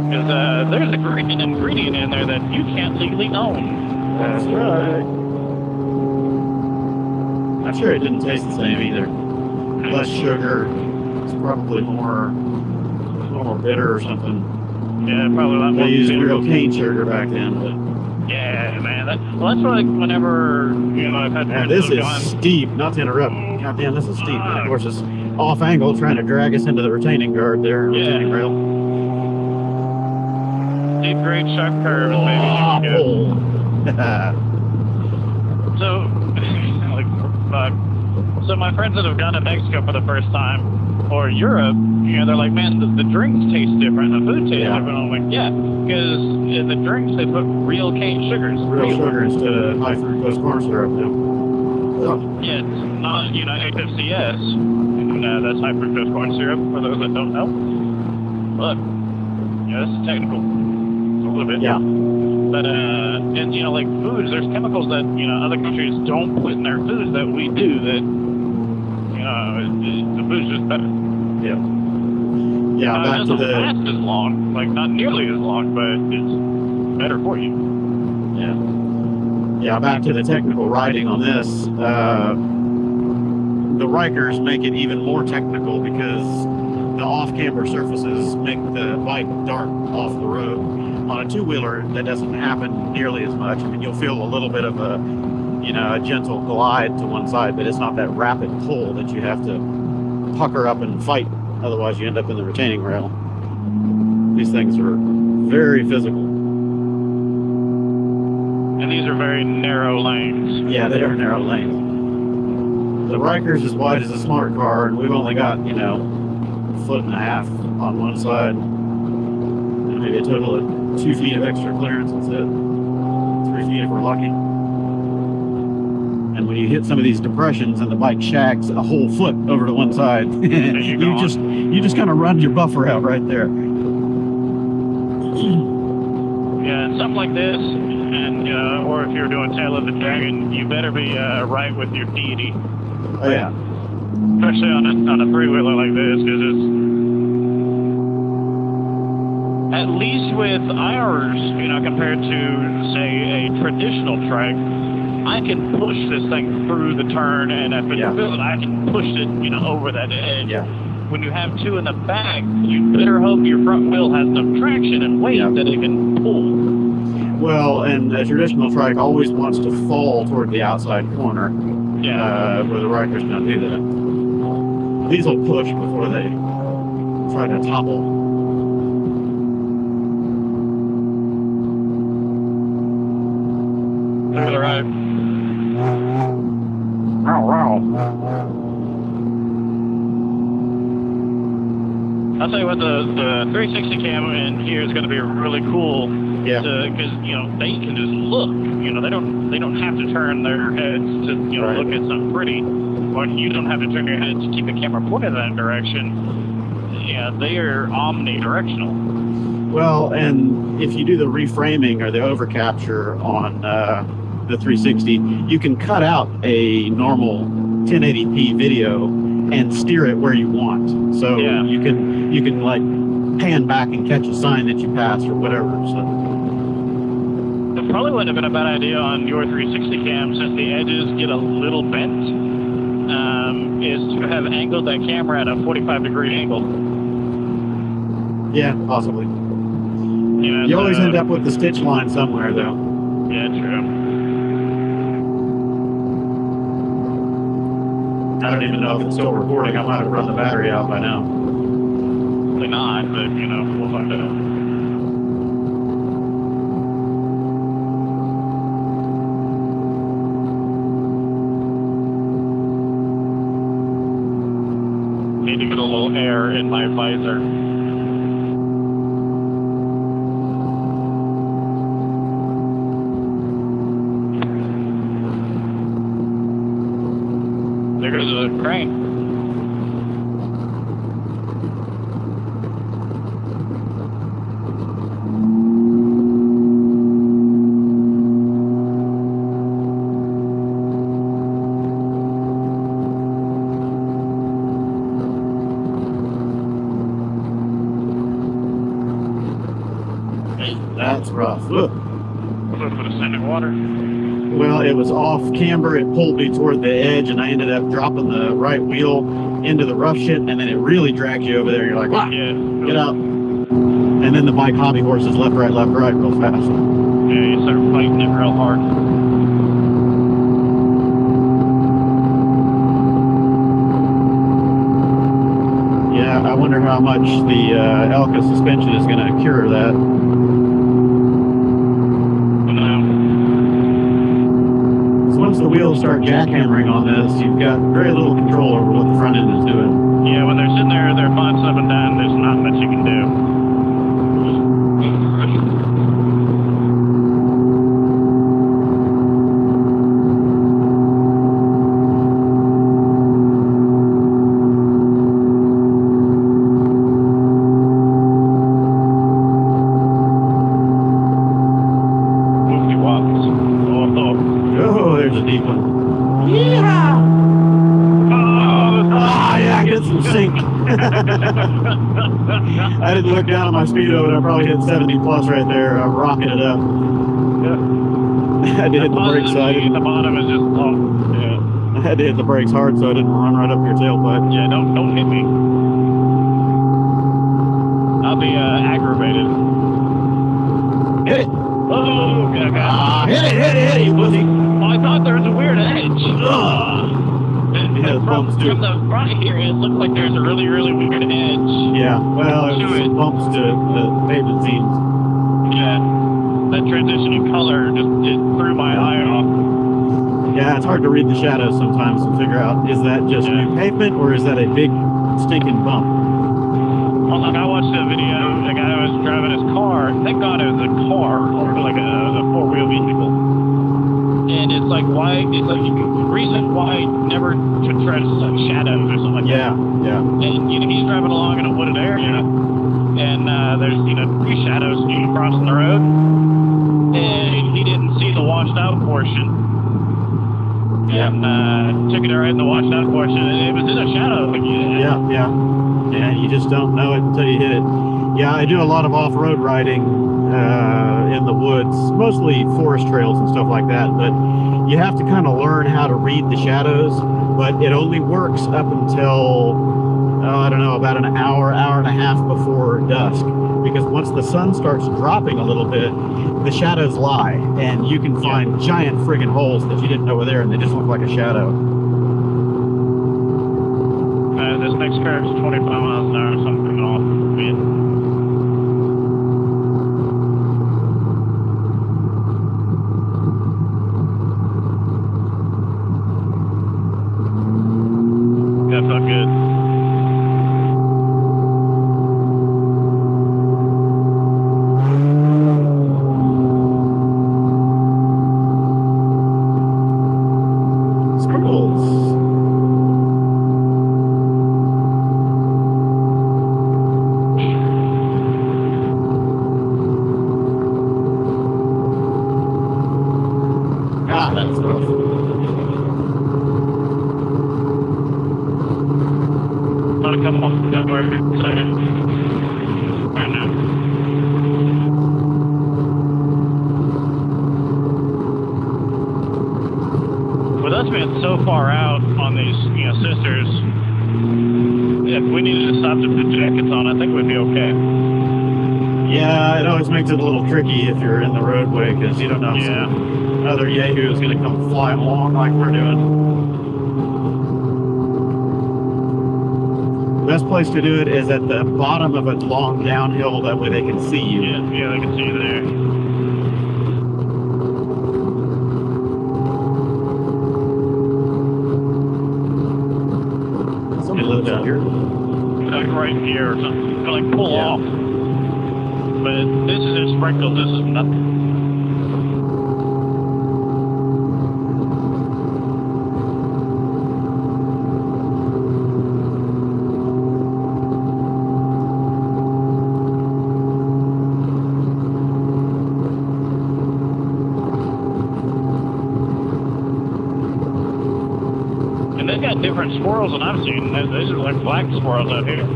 Because there's an ingredient in there that you can't legally own. That's right. I'm sure it didn't taste the same either. Less sugar. It's probably more more bitter or something. Yeah, probably a lot more. They used bitter. real cane sugar back then. But Yeah, man. That's why whenever, I've had man, friends this that is have gone, steep. Not to interrupt. God damn, this is steep. And of course, it's off angle trying to drag us into the retaining guard there, Yeah. retaining rail. deep grade sharp curves, baby. Oh. So, so my friends that have gone to Mexico for the first time, or Europe, they're like, man, the drinks taste different, the food tastes different. I'm like, yeah, because in the drinks they put real cane sugars. Real sugar instead of high fructose corn syrup now. Yeah, it's not, HFCS. That's high fructose corn syrup, for those that don't know. But, this is technical. A little bit. Yeah. But, and, like foods, there's chemicals that, other countries don't put in their foods that we do that, the food's just better. Yeah. Yeah, back it to doesn't the... last as long, like not nearly as long, but it's better for you. Yeah. Yeah, back to the technical riding on this. The Rykers make it even more technical because the off-camber surfaces make the bike dart off the road. On a two-wheeler, that doesn't happen nearly as much. I mean, you'll feel a little bit of a gentle glide to one side, but it's not that rapid pull that you have to pucker up and fight. Otherwise, you end up in the retaining rail. These things are very physical. And these are very narrow lanes. Yeah, they are narrow lanes. The Ryker's as wide as a smart car, and we've only got, a foot and a half on one side. And maybe a total of 2 feet of extra clearance, that's it. 3 feet if we're lucky. And when you hit some of these depressions and the bike shags a whole foot over to one side, you just kind of run your buffer out right there. Yeah, and something like this, and or if you're doing Tail of the Dragon, you better be right with your deity. Oh yeah. Especially on a three-wheeler like this, because it's at least with ours, compared to say a traditional trike, I can push this thing through the turn, and if it's filled, I can push it, over that edge. Yeah. When you have two in the back, you better hope your front wheel has enough traction and weight that it can pull. Well, and a traditional trike always wants to fall toward the outside corner. Yeah. Where the Ryker's don't do that. These will push before they try to topple. Look at the right. Wow. I'll tell you what, the 360 cam in here is going to be really cool. Yeah. Because they can just look. They don't have to turn their heads to look at something pretty, or you don't have to turn your head to keep the camera pointed in that direction. Yeah, they are omnidirectional. Well, and if you do the reframing or the overcapture on the 360, you can cut out a normal 1080p video and steer it where you want. So you can like pan back and catch a sign that you passed or whatever. So it probably wouldn't have been a bad idea on your 360 cam, since the edges get a little bent, is to have angled that camera at a 45-degree angle. Yeah, possibly. You always end up with the stitch line somewhere, though. Yeah, true. I don't even know if it's still recording. I might have run the battery out by now. Probably not, but we'll find out. Need to get a little air in my visor. There goes the crane. That's rough. Look. A little bit of sand and water. Well, it was off camber. It pulled me toward the edge, and I ended up dropping the right wheel into the rough shit, and then it really dragged you over there. You're like, wow, Yeah. get out. And then the bike hobby horses left, right, real fast. Yeah, you start fighting it real hard. Yeah, I wonder how much the Elka suspension is going to cure that. Once the wheels start jackhammering on this, you've got very little control over what the front end is doing. Yeah, when they're sitting there, they're bouncing up and down, there's not much you can do. I didn't look down at my speedo, but I probably hit 70 plus right there. I'm rocking it up. Yeah. I had to hit the brakes so I didn't. The bottom is just long. Yeah. I had to hit the brakes hard so I didn't run right up your tailpipe. Yeah, don't hit me. I'll be aggravated. Hit it! Oh, okay. Hit it, you pussy! Oh, I thought there was a weird edge. Yeah, from the front here, it looks like there's a really, really weird edge. Yeah, well, it's bumps to the pavement seams. Yeah, that transition in color just threw my eye off. Yeah, it's hard to read the shadows sometimes and figure out, is that just new pavement or is that a big stinking bump? Well, like I watched a video, a guy was driving his car. Thank God it was a car, or like a four-wheel vehicle. And it's like, why? It's like reason why never to try to set shadows or something like that. Yeah. And he's driving along in a wooded area, and there's three shadows crossing the road, and he didn't see the washed out portion. And took it right in the washed out portion, and it was in a shadow. Yeah, you just don't know it until you hit it. Yeah, I do a lot of off-road riding in the woods, mostly forest trails and stuff like that, but you have to kind of learn how to read the shadows, but it only works up until, I don't know, about an hour and a half before dusk, because once the sun starts dropping a little bit, the shadows lie, and you can find giant friggin' holes that you didn't know were there, and they just look like a shadow. This next curve is 25 miles an hour, something off. That felt good. With us being so far out on these, sisters, if we needed to stop to put jackets on, I think we'd be okay. Yeah, it always makes it a little tricky if you're in the roadway because you don't know if another Yahoo is going to come flying along like we're doing. The best place to do it is at the bottom of a long downhill, that way they can see you. Yeah, they can see you there. Somebody lives out here. Like right here or something. Like pull off. But this is sprinkled, this is nothing. And they've got different squirrels than I've seen. These are like black squirrels out here.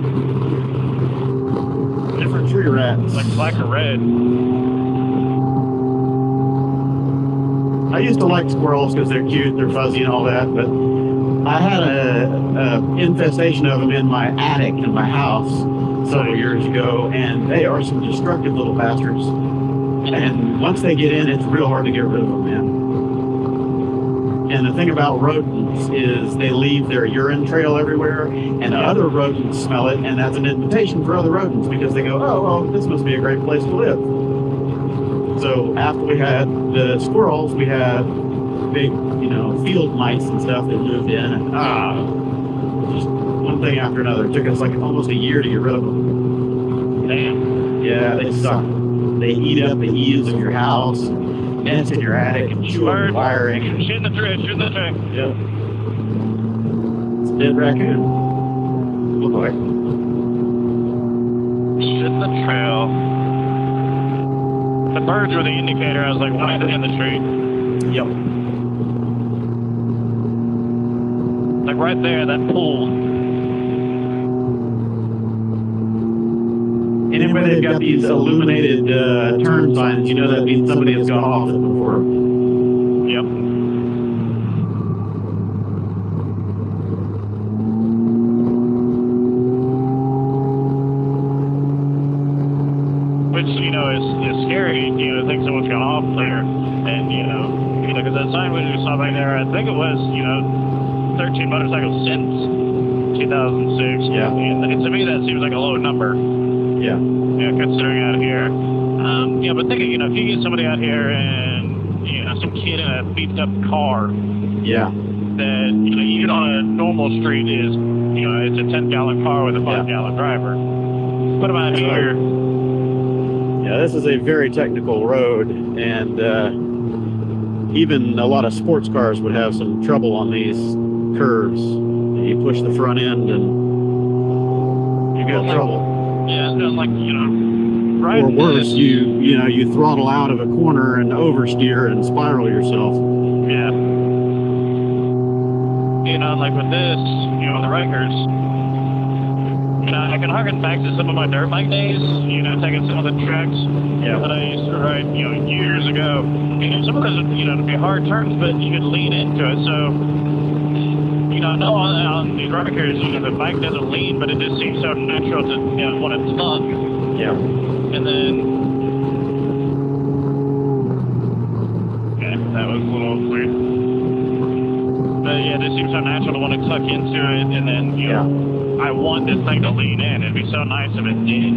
Different tree rats. Like black or red. I used to like squirrels because they're cute, they're fuzzy and all that, but I had a infestation of them in my attic in my house. several years ago, and they are some destructive little bastards. And once they get in, it's real hard to get rid of them, man. And the thing about rodents is they leave their urine trail everywhere, and other rodents smell it, and that's an invitation for other rodents because they go, oh, well, this must be a great place to live. So after we had the squirrels, we had big, field mice and stuff that moved in, and just one thing after another. It took us like almost a year to get rid of them. Damn. Yeah, they suck. They eat up the eaves of your house, nest in your attic, and chew up your wiring. Shoot in the tree, shoot in the tree. Yep. It's a dead raccoon. Look like. Shoot in the trail. The birds were the indicator. I was like, why is it in the tree? Yep. Like right there, that pool. Anyway, they've got these illuminated turn signs, that means somebody has gone off it before. Yep. Which, is scary, to think someone's gone off there. And, because that sign we saw back there, I think it was, 13 motorcycles since 2006. Yeah. And to me, that seems like a low number. Yeah. Yeah, considering out here. But think, if you get somebody out here and, some kid in a beefed up car. Yeah. That, even on a normal street is, it's a 10-gallon car with a 5-gallon driver. Put them out here. Yeah, this is a very technical road, and even a lot of sports cars would have some trouble on these curves. You push the front end and you got trouble. Yeah, it's like, right. Or worse, you throttle out of a corner and oversteer and spiral yourself. Yeah. Like with this, the Rykers, I can harken back to some of my dirt bike days, taking some of the tracks that I used to ride, years ago. Some of those, would be hard turns, but you could lean into it. So, no, on these Rykers, the bike doesn't lean, but it just seems so natural to, want to tug. Yeah. And then, okay, that was a little weird. But yeah, it just seems so natural to want to tuck into it, and then, I want this thing to lean in. It'd be so nice if it did.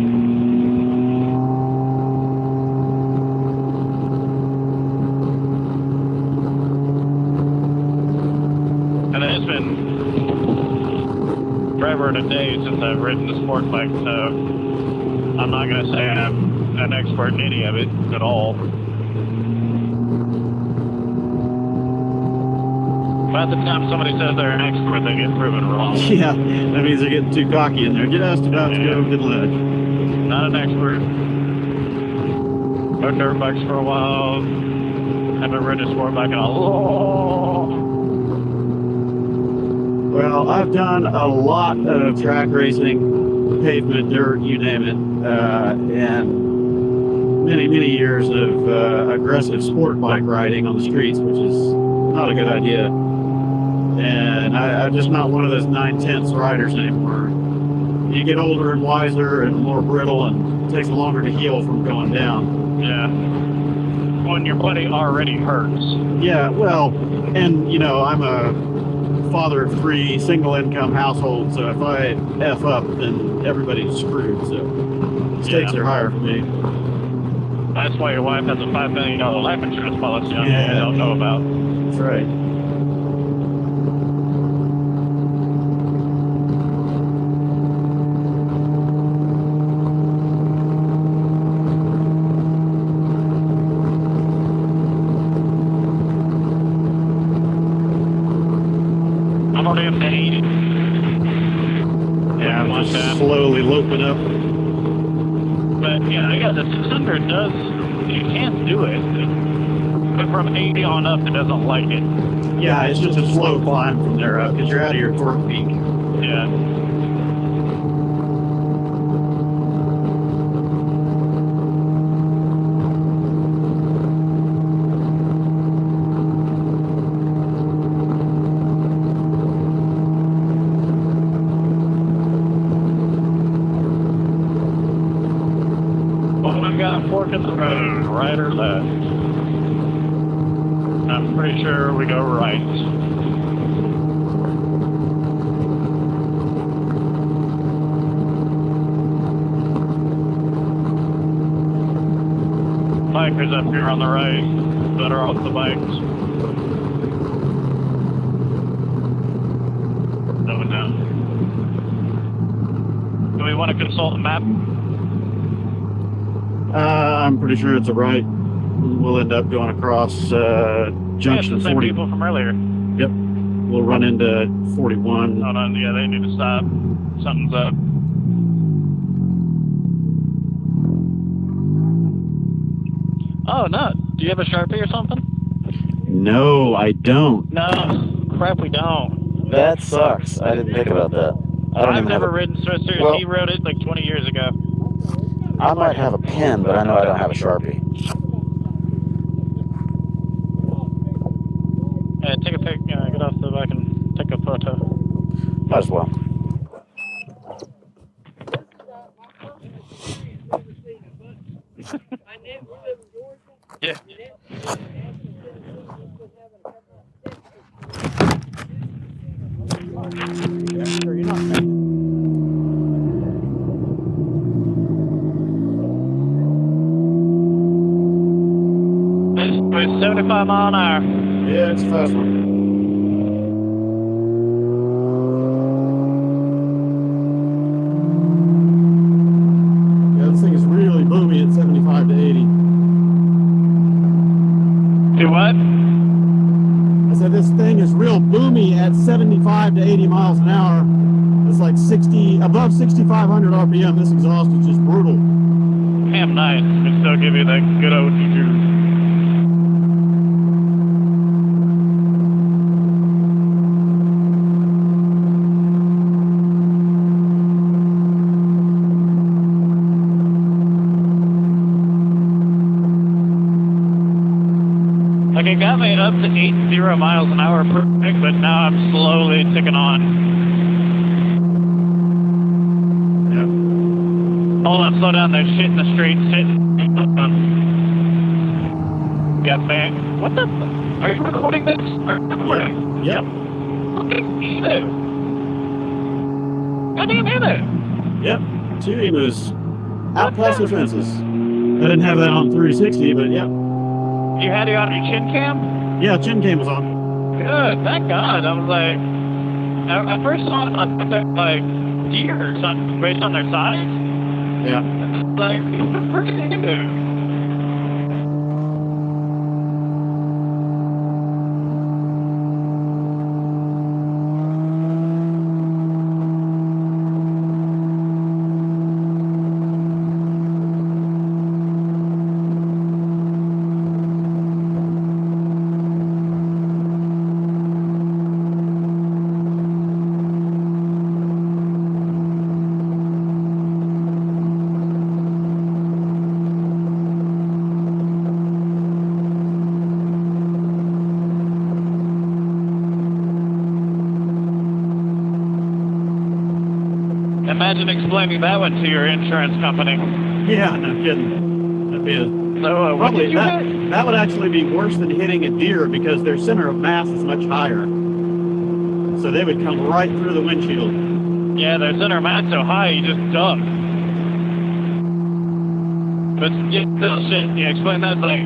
And then it's been forever and a day since I've ridden the sport bike, so I'm not going to say I'm an expert in any of it at all. By the time somebody says they're an expert, they get proven wrong. Yeah, that means they're getting too cocky in there. Just about to go good ledge. Not an expert. Rode dirt bikes for a while. Haven't ridden a sport bike in a long. Well, I've done a lot of track racing, pavement, dirt, you name it, and many, many years of aggressive sport bike riding on the streets, which is not a good idea. And I'm just not one of those 9/10 riders anymore. You get older and wiser and more brittle, and it takes longer to heal from going down. Yeah. When your body already hurts. Yeah, well, and I'm a father of 3, single income household, so if I F up, then everybody's screwed, so stakes are higher for me. That's why your wife has a $5 million life insurance policy on that I don't know about. That's right. I'm already up to 80. Yeah, I'm just slowly loping up. But yeah, the 600 does, you can't do it. But from 80 on up, it doesn't like it. Yeah, it's just a slow climb from there up because you're out of your torque peak. Yeah. fork in the road, right or left? I'm pretty sure we go right. Bikers up here on the right that are off the bikes. Going down. Do we want to consult the map? I'm pretty sure it's a right. We'll end up going across junction the same 40. people from earlier. Yep. We'll run into 41. Hold on, yeah, they need to stop. Something's up. Oh, no. Do you have a Sharpie or something? No, I don't. No. Crap, we don't. That sucks. I didn't think about that. I've never ridden Swiss Series. Well, he wrote it like 20 years ago. I might have a pen, but I know I don't have a Sharpie. Yeah, take a pic, get off the bike and take a photo. Might as well. Yeah. Sure, you're not. It's 75 mile an hour. Yeah, it's a fast one. Yeah, this thing is really boomy at 75 to 80. Do what? I said this thing is real boomy at 75 to 80 miles an hour. It's like 60, above 6,500 RPM. This exhaust is just brutal. Damn nice. It still give you that good old juice. Like it got me up to 80 miles an hour perfect, but now I'm slowly ticking on. Yeah. Hold on, slow down. There's shit in the street. Shit. Yeah, man. What the? Are you recording this? Are you recording? Yep. Fucking emu. Goddamn emu. Yep. 2 emus. Out past the fences. I didn't have that on 360, but yep. You had it on your chin cam? Yeah, chin cam was on. Good, thank God. I was like, I first saw it on like deer or something based on their size. Yeah. Like, freaking emu. Imagine explaining that one to your insurance company. Yeah, no kidding. That'd be a, So, what probably did you hit? that would actually be worse than hitting a deer because their center of mass is much higher. So they would come right through the windshield. Yeah, their center of mass so high, you just duck. But yeah, still shit. Yeah, explain that. It's like,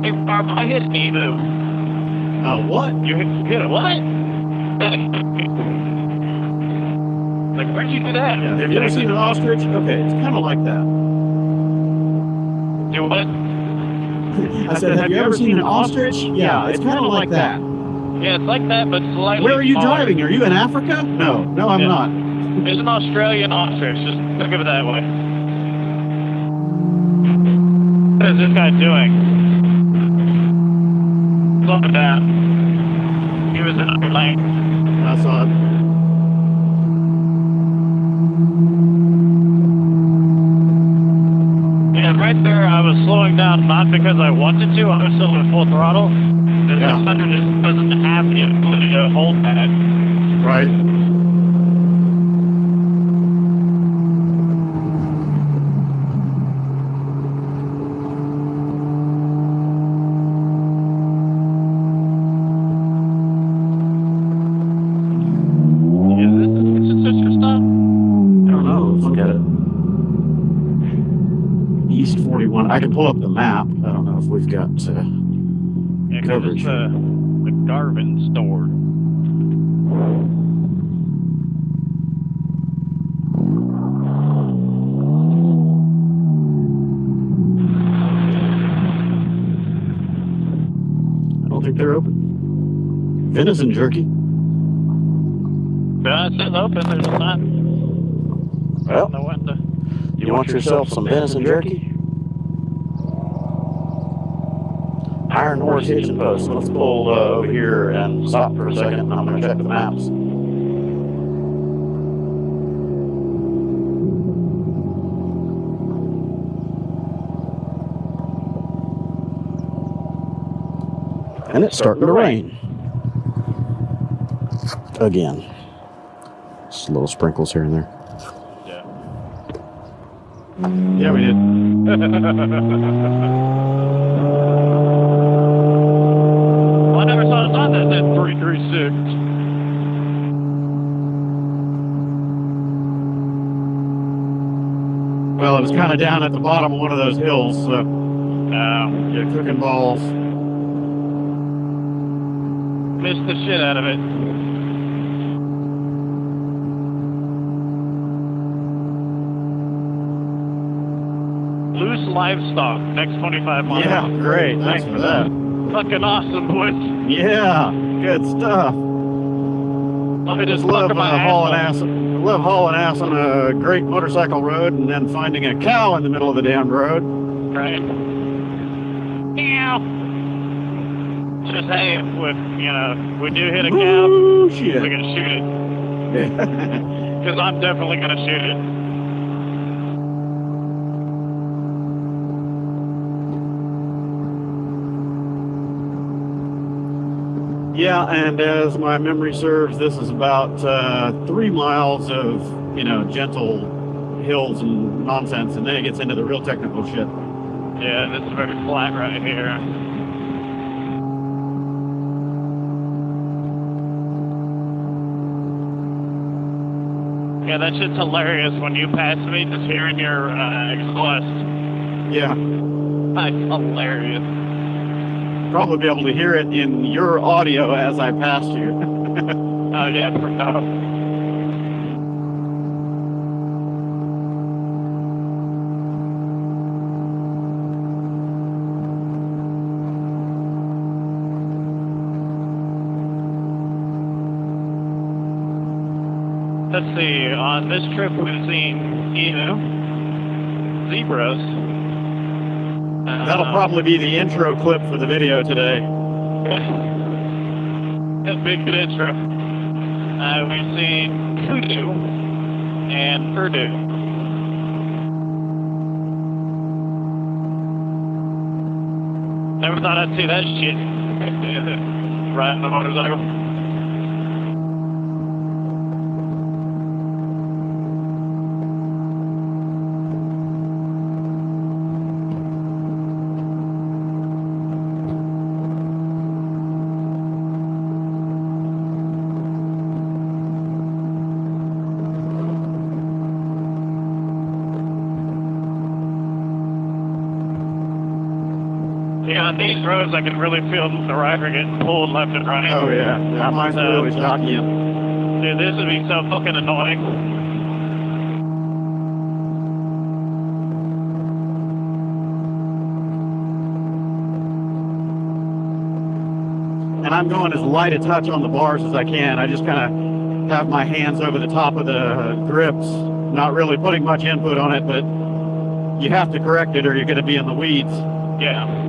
hey, Barb, I hit an emu. What? You hit a what? Like, where'd you do that? Yeah. Have you ever seen an ostrich? Okay, it's kind of like that. Do what? I said, have you ever seen an ostrich? Yeah, it's kind of like that. Yeah, it's like that, but slightly Where are you smaller. driving? Are you in Africa? No, I'm Yeah. not. It's an Australian ostrich. Just think of it that way. What is this guy doing? Slow him down. He was in our lane. I saw it. And right there, I was slowing down not because I wanted to. I was still at full throttle. The Yeah. thunder just doesn't have the ability to hold that. Right. East 41. I can pull up the map. I don't know if we've got Yeah, 'cause coverage. it's the Garvin store. I don't think they're open. Venison jerky. Yeah, it says open. There's a sign Well, on the window. you want yourself some venison jerky? Iron Horse Hitching Post. Let's pull over here and stop for a second. I'm going to check the maps. And it's starting to rain. Again. Just little sprinkles here and there. Yeah. Yeah, we did. Well, I never saw a sign that said 336. Well, it was kind of down at the bottom of one of those hills, so yeah, cooking balls. Missed the shit out of it. Loose livestock, next 25 miles. Yeah, great. Thanks for that. Fucking awesome, boys. Yeah, good stuff. I just Love fucking my hauling asshole. ass. Love hauling ass on a great motorcycle road and then finding a cow in the middle of the damn road. Right. Meow. Just hey, if we do hit a cow, Ooh, we shit. can shoot it. Because I'm definitely gonna shoot it. Yeah, and as my memory serves, this is about 3 miles of, gentle hills and nonsense, and then it gets into the real technical shit. Yeah, this is very flat right here. Yeah, that shit's hilarious when you pass me, just hearing your exhaust. Yeah, That's hilarious. probably be able to hear it in your audio as I pass you. Oh, yeah, for sure. Let's see, on this trip we've seen emu, zebras. That'll probably be the intro clip for the video today. That's a big good intro. We've seen kudu and Purdue. Never thought I'd see that shit riding a motorcycle. Yeah, on these roads I can really feel the Ryker getting pulled left and right. Oh, yeah. That mine's really shocking you. Dude, this would be so fucking annoying. And I'm going as light a touch on the bars as I can. I just kind of have my hands over the top of the grips, not really putting much input on it, but you have to correct it or you're going to be in the weeds. Yeah.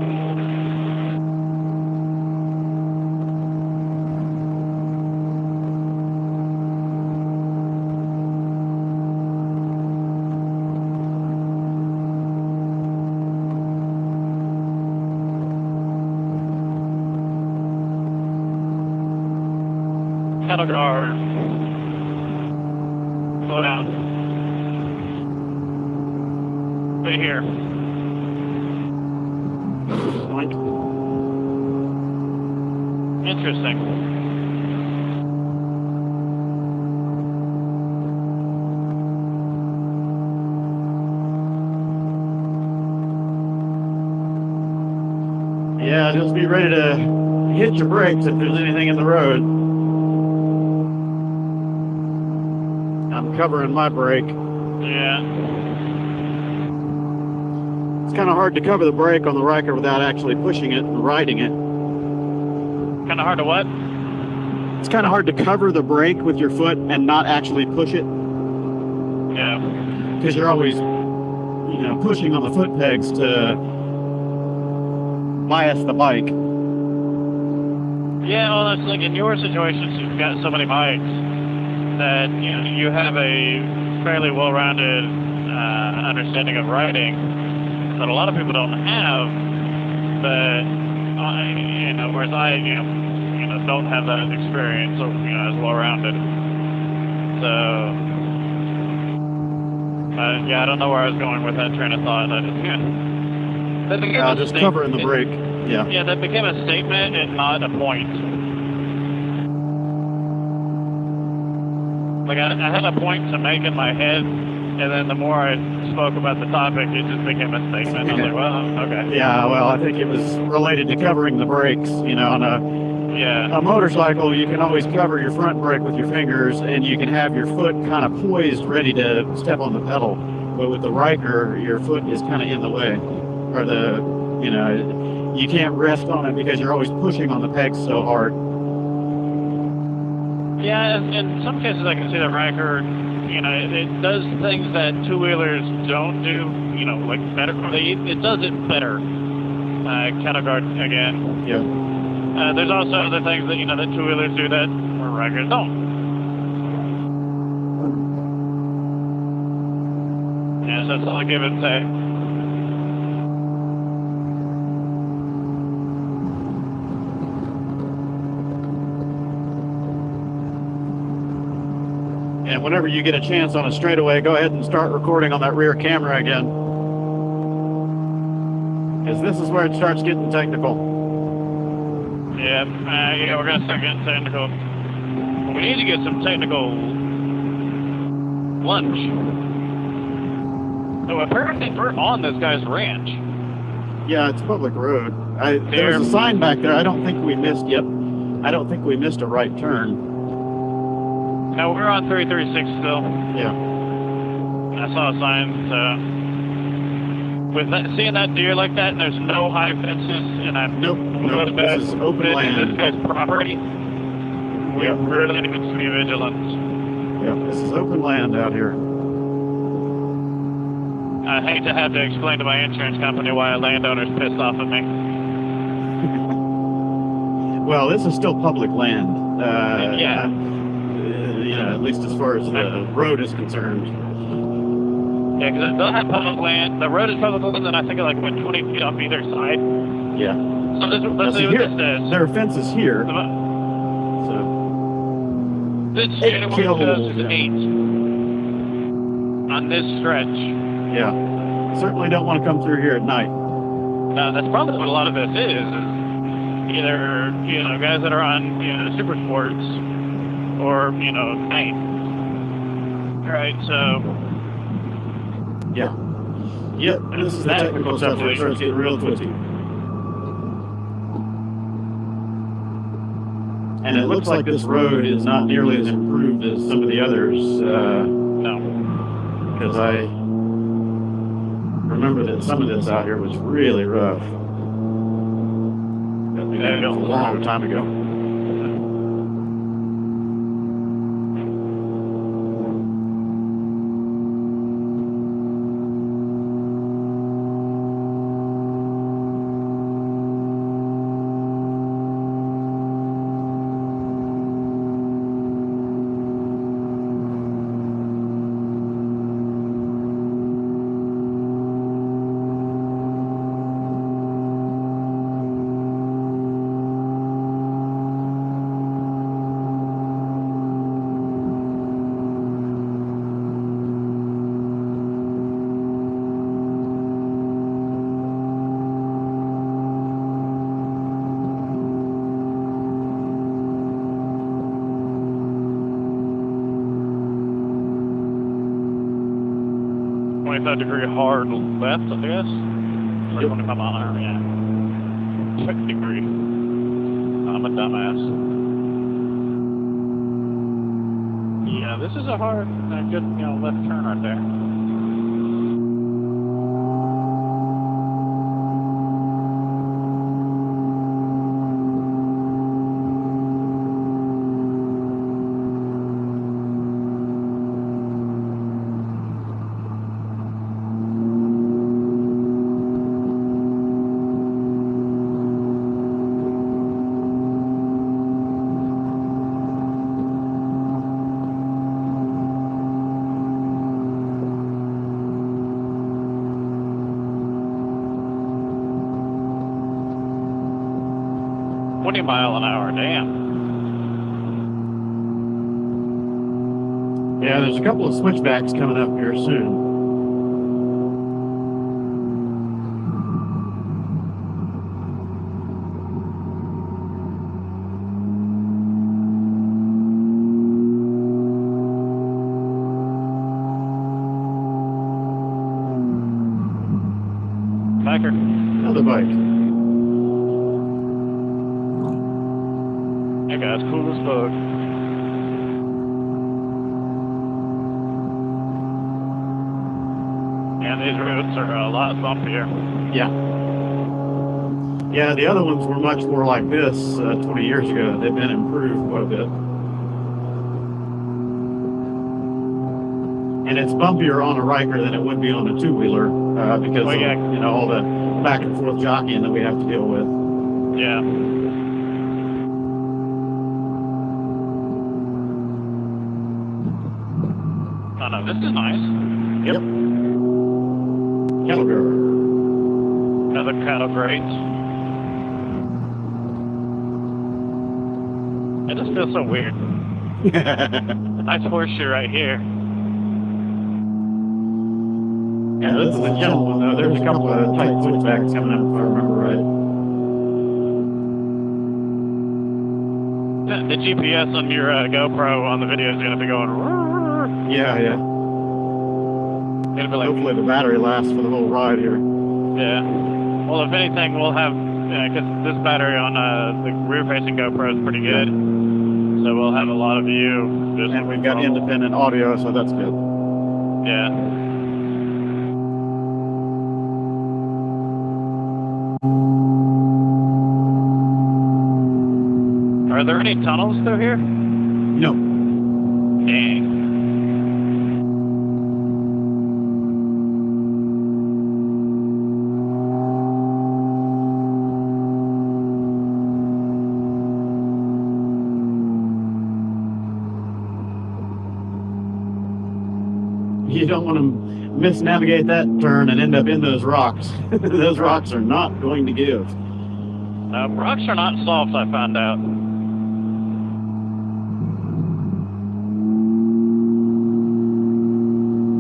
Cattle guard. Slow down. Stay here. Interesting. Yeah, just be ready to hit your brakes if there's anything in the road. I'm covering my brake. Yeah. It's kind of hard to cover the brake on the Ryker without actually pushing it and riding it. Kind of hard to what? It's kind of hard to cover the brake with your foot and not actually push it. Yeah. Because you're always, pushing on the foot pegs to bias the bike. Yeah, well, it's like in your situations, you've got so many bikes that you have a fairly well-rounded understanding of riding that a lot of people don't have. But whereas I don't have that experience, as well-rounded. So I don't know where I was going with that train of thought. Just covering the brake. Yeah. Yeah, that became a statement and not a point. Like I had a point to make in my head, and then the more I spoke about the topic, it just became a statement. I was like, well, okay. Yeah, well, I think it was related to covering the brakes. On a motorcycle, you can always cover your front brake with your fingers, and you can have your foot kind of poised, ready to step on the pedal. But with the Ryker, your foot is kind of in the way, or you can't rest on it because you're always pushing on the pegs so hard. Yeah, in some cases I can see the Ryker, it does things that two-wheelers don't do, like better. It does it better. Cattle guard again. Yeah. There's also other things that, that two-wheelers do that Rykers don't. Yeah, so that's all I give it a say. And whenever you get a chance on a straightaway, go ahead and start recording on that rear camera again. Because this is where it starts getting technical. Yeah, we're going to start getting technical. We need to get some technical lunch. So apparently we're on this guy's ranch. Yeah, it's public road. There's a sign back there. I don't think we missed a right turn. No, we're on 336 still. Yeah. I saw a sign. With seeing that deer like that, and there's no high fences, and I'm Nope. This is open land. This guy's property. We really need to be vigilant. Yeah, this is open land out here. I hate to have to explain to my insurance company why a landowner's pissed off at me. Well, this is still public land. Yeah. At least as far as the road is concerned. Yeah, because they'll have public land. The road is public land, and I think like 20 feet off either side. Yeah. So let's see what this says. There are fences here. So this says 8 on this stretch. Yeah. Certainly don't want to come through here at night. No, that's probably what a lot of this is either guys that are on super sports or night. All right, so. Yeah. Yep, this is the technical stuff where it starts getting real twisty. And it looks like this road is not nearly as improved as some of the others. No. Because I remember that some of this out here was really rough. That was a long time ago. 25-degree hard left, I guess. Or 25 mile an hour, yeah. degree. I'm a dumbass. Yeah, this is a hard, good, left turn right there. Mile an hour, damn. Yeah, there's a couple of switchbacks coming up here soon. Biker. Another bike. That guy's cool as fuck. And these roads are a lot bumpier. Yeah. Yeah, the other ones were much more like this 20 years ago. They've been improved quite a bit. And it's bumpier on a Ryker than it would be on a two-wheeler because of, all the back and forth jockeying that we have to deal with. Yeah. Oh no, this is nice. Yep. Cattle grower. Another cattle grate. It just feels so weird. Nice horseshoe right here. Yeah, this is a gentle one though. There's a couple of tight switchbacks coming up if I remember right. The GPS on your GoPro on the video is going to be going. Yeah. It'll be like, hopefully the battery lasts for the whole ride here. Yeah. Well, if anything, we'll have, because this battery on the rear-facing GoPro is pretty good, so we'll have a lot of view. And we've got independent audio, so that's good. Yeah. Are there any tunnels through here? No. Dang. You don't want to misnavigate that turn and end up in those rocks. Those rocks are not going to give. Rocks are not soft, I found out.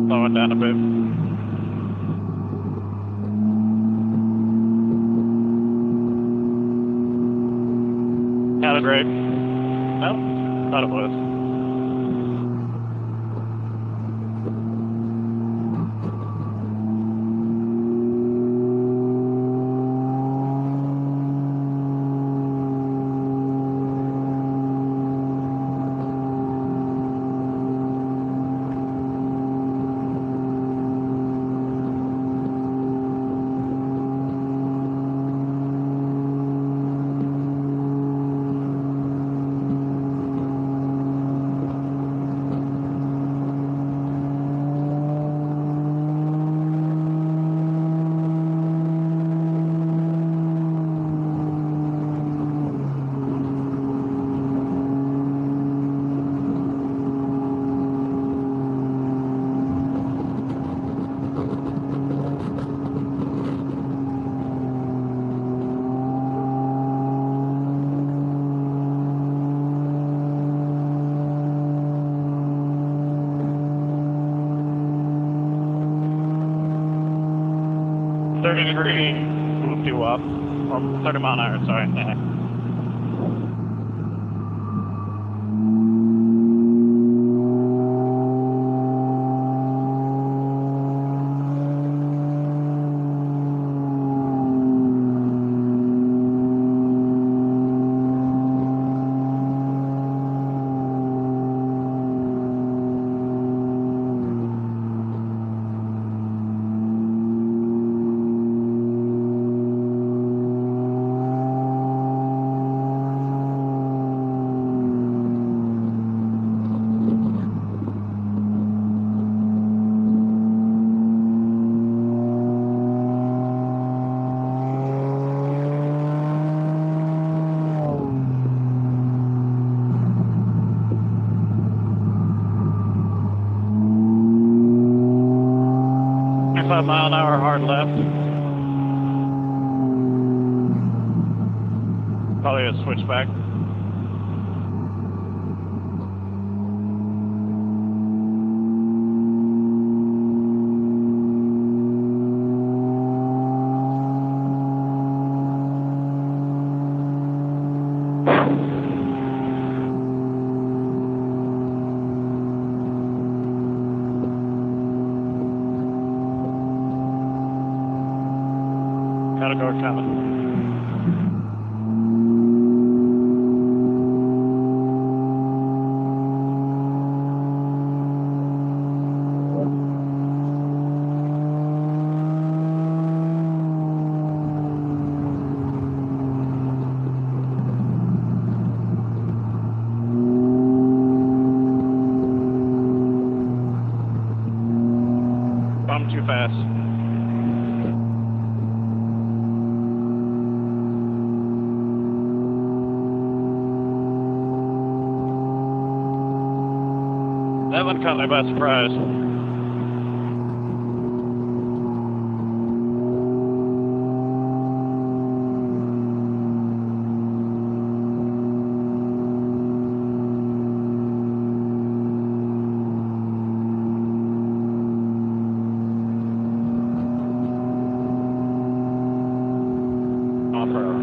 Slowing down a bit. Cattle grade. No, thought it was. Degree, 50 watt, or 30 mile an hour, sorry. 25 mile an hour hard left. Probably a switchback. Category coming. I'm too fast. That one caught me by surprise. Off-road.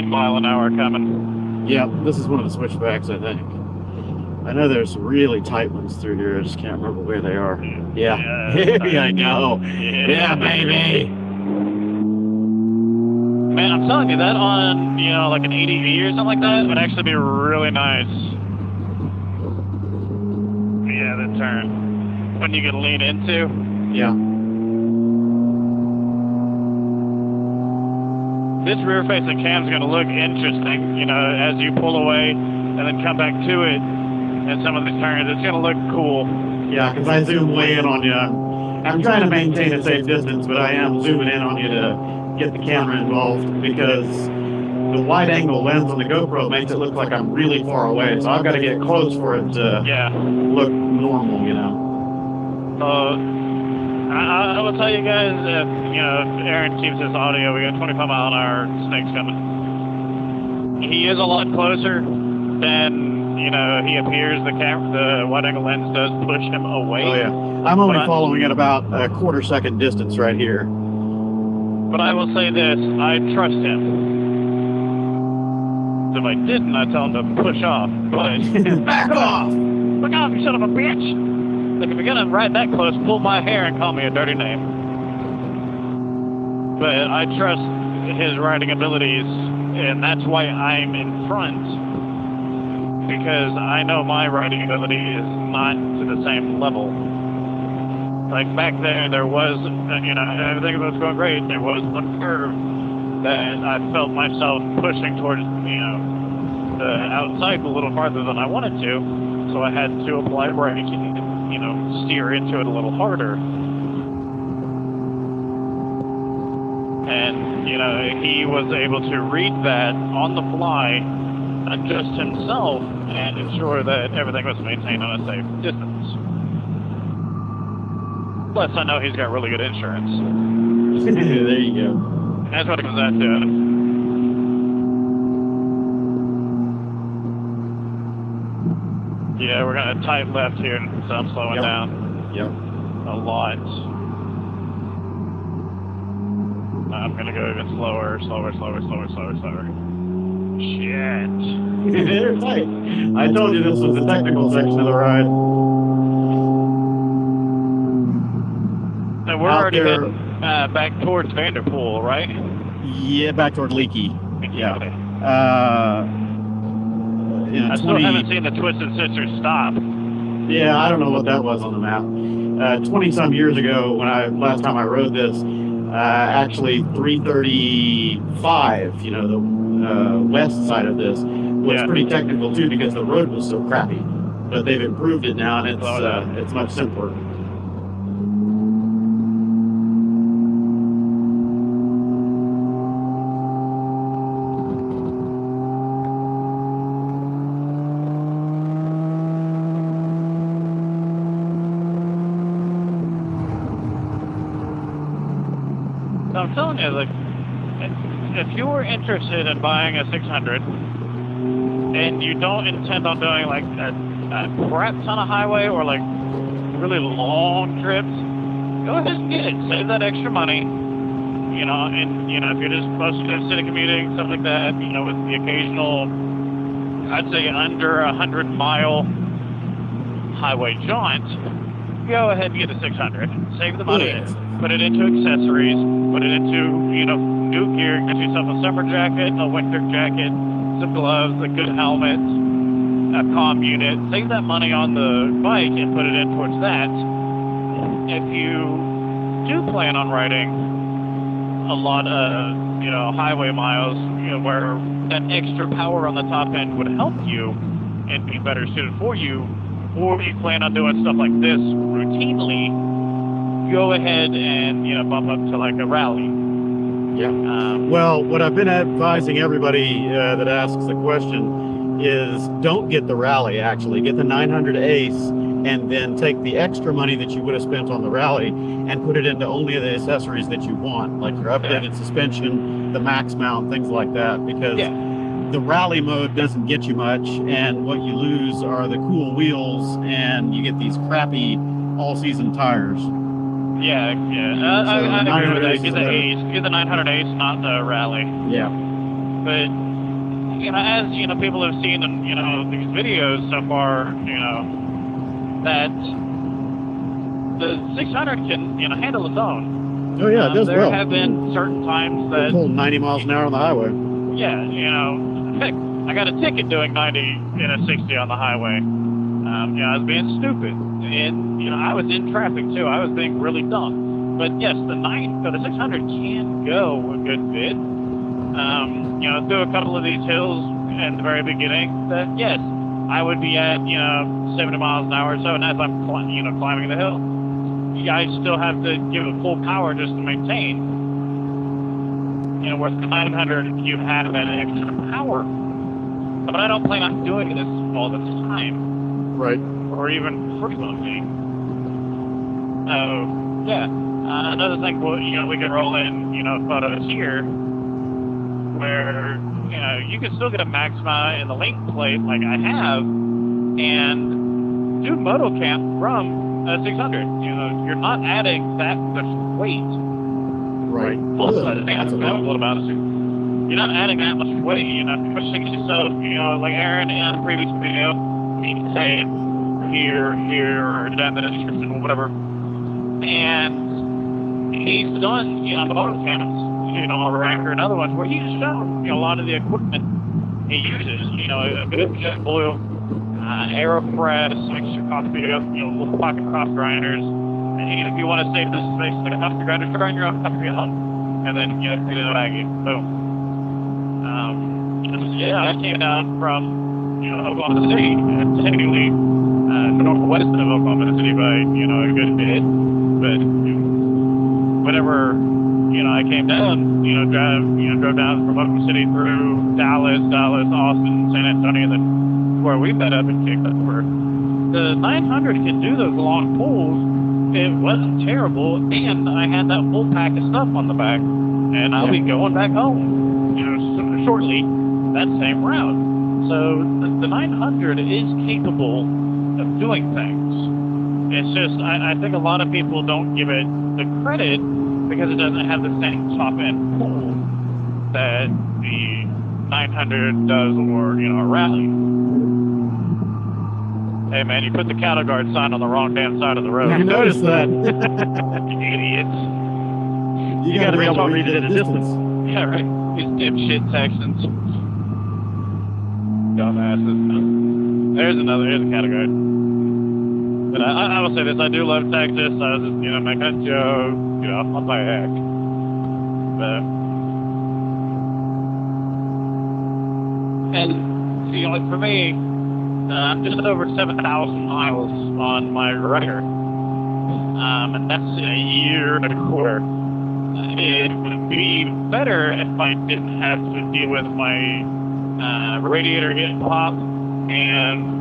Mile an hour coming. Yeah, this is one of the switchbacks, I think. I know there's some really tight ones through here. I just can't remember where they are. Yeah. Yeah, I know. Yeah, baby. Man, I'm telling you, that on, you know, like an ADV or something like that would actually be really nice. Yeah, the turn. When you can lean into. Yeah. This rear-facing cam's going to look interesting, you know, as you pull away and then come back to it in some of these turns. It's going to look cool. Yeah, because I zoom way in on you. I'm trying to maintain a safe distance, but I am zooming in on you to get the camera involved because the wide-angle lens on the GoPro makes it look like I'm really far away. So I've got to get close for it to look normal, you know. I will tell you guys, if, you know, if Aaron keeps his audio, we got 25 mile an hour snakes coming. He is a lot closer than, you know, he appears. The wide angle lens does push him away. Oh, yeah. I'm only following at about a quarter-second distance right here. But I will say this, I trust him. If I didn't, I'd tell him to push off. But back off! Back off, you son of a bitch! Like, if you're gonna ride that close, pull my hair and call me a dirty name. But I trust his riding abilities, and that's why I'm in front. Because I know my riding ability is not to the same level. Like, back there was, you know, everything was going great. There was one curve that I felt myself pushing towards, you know, the outside a little farther than I wanted to. So I had to apply brake and, you know, steer into it a little harder. And, you know, he was able to read that on the fly, adjust himself, and ensure that everything was maintained on a safe distance. Plus, I know he's got really good insurance. There you go. That's what it comes down to. Yeah, we're going to tight left here, so I'm slowing down. Yep. A lot. I'm going to go even slower. Shit. They're tight. I told you this was the technical section of the ride. So we're already heading back towards Vanderpool, right? Yeah, back toward Leakey. Yeah. I still haven't seen the Twisted Sisters stop. Yeah, I don't know what that was on the map. 20-some years ago, when last time I rode this, Actually, 335, the west side of this, was pretty technical too because the road was so crappy. But they've improved it now, and it's much simpler. I'm telling you, like, if you're interested in buying a 600 and you don't intend on doing like a crap ton of highway or like really long trips, go ahead and get it. Save that extra money, and if you're just supposed to do city commuting, stuff like that, with the occasional, I'd say under 100-mile highway jaunt, go ahead and get a 600. Save the money. Put it into accessories. Put it into, new gear. Get yourself a summer jacket, a winter jacket, some gloves, a good helmet, a comm unit. Save that money on the bike and put it in towards that. If you do plan on riding a lot of, highway miles, where that extra power on the top end would help you and be better suited for you, or you plan on doing stuff like this routinely, go ahead and bump up to like a rally. Well, what I've been advising everybody that asks the question is don't get the rally. Actually, get the 900 Ace, and then take the extra money that you would have spent on the rally and put it into only the accessories that you want, like your updated suspension, the max mount, things like that. Because the rally mode doesn't get you much, and what you lose are the cool wheels, and you get these crappy all-season tires. I agree with that. Get the Ace. Get the 900 Ace, not the Rally. Yeah. But, as, people have seen in, these videos so far, that the 600 can, handle its own. Oh, yeah, it does there have been certain times that... Pull 90 miles an hour on the highway. Yeah, heck, I got a ticket doing 90 in a 60 on the highway. I was being stupid. And, I was in traffic too. I was being really dumb. But yes, the 600 can go a good bit. Through a couple of these hills in the very beginning, that yes, I would be at, 70 miles an hour or so, and as I'm, climbing the hill, I still have to give it full power just to maintain. Whereas the 900, you have that extra power. But I don't plan on doing this all the time. Right. Or even frequently. Another thing, we can roll in, photos here where, you can still get a Maxima in the link plate like I have and do motocamp from a 600. You're not adding that much weight. Right. That's a little about it. You're not adding that much weight. You're not pushing yourself, like Aaron in the previous video, say here, or down in the description, or whatever. And he's done, motocamps, on Ryker and other ones where he's shown, a lot of the equipment he uses, a bit of jet blue, AeroPress, extra coffee, little pocket crop grinders. And if you want to save this space like a coffee grinder, grind your own coffee out, and then, put it in a baggie. Boom. I came down from, Oklahoma City, technically northwest of Oklahoma City by, a good bit. But whenever, I came down, drove down from Oklahoma City through Dallas, Austin, San Antonio, then where we met up and kicked over. The 900 can do those long pulls. It wasn't terrible, and I had that full pack of stuff on the back, and I'll be going back home, shortly, that same route. So the 900 is capable of doing things. It's just, I think a lot of people don't give it the credit because it doesn't have the same top end pull that the 900 does or, a Rally. Hey man, you put the cattle guard sign on the wrong damn side of the road. I noticed that. Idiots. You gotta be able to read it at a distance. Yeah, right. These dipshit Texans. Dumbasses. Here's a cattle guard. But I will say this, I do love Texas. I was just, making a joke, on my heck. And see, like for me, I'm just over 7,000 miles on my Ryker, and that's in a year and a quarter. It would be better if I didn't have to deal with my radiator getting popped and,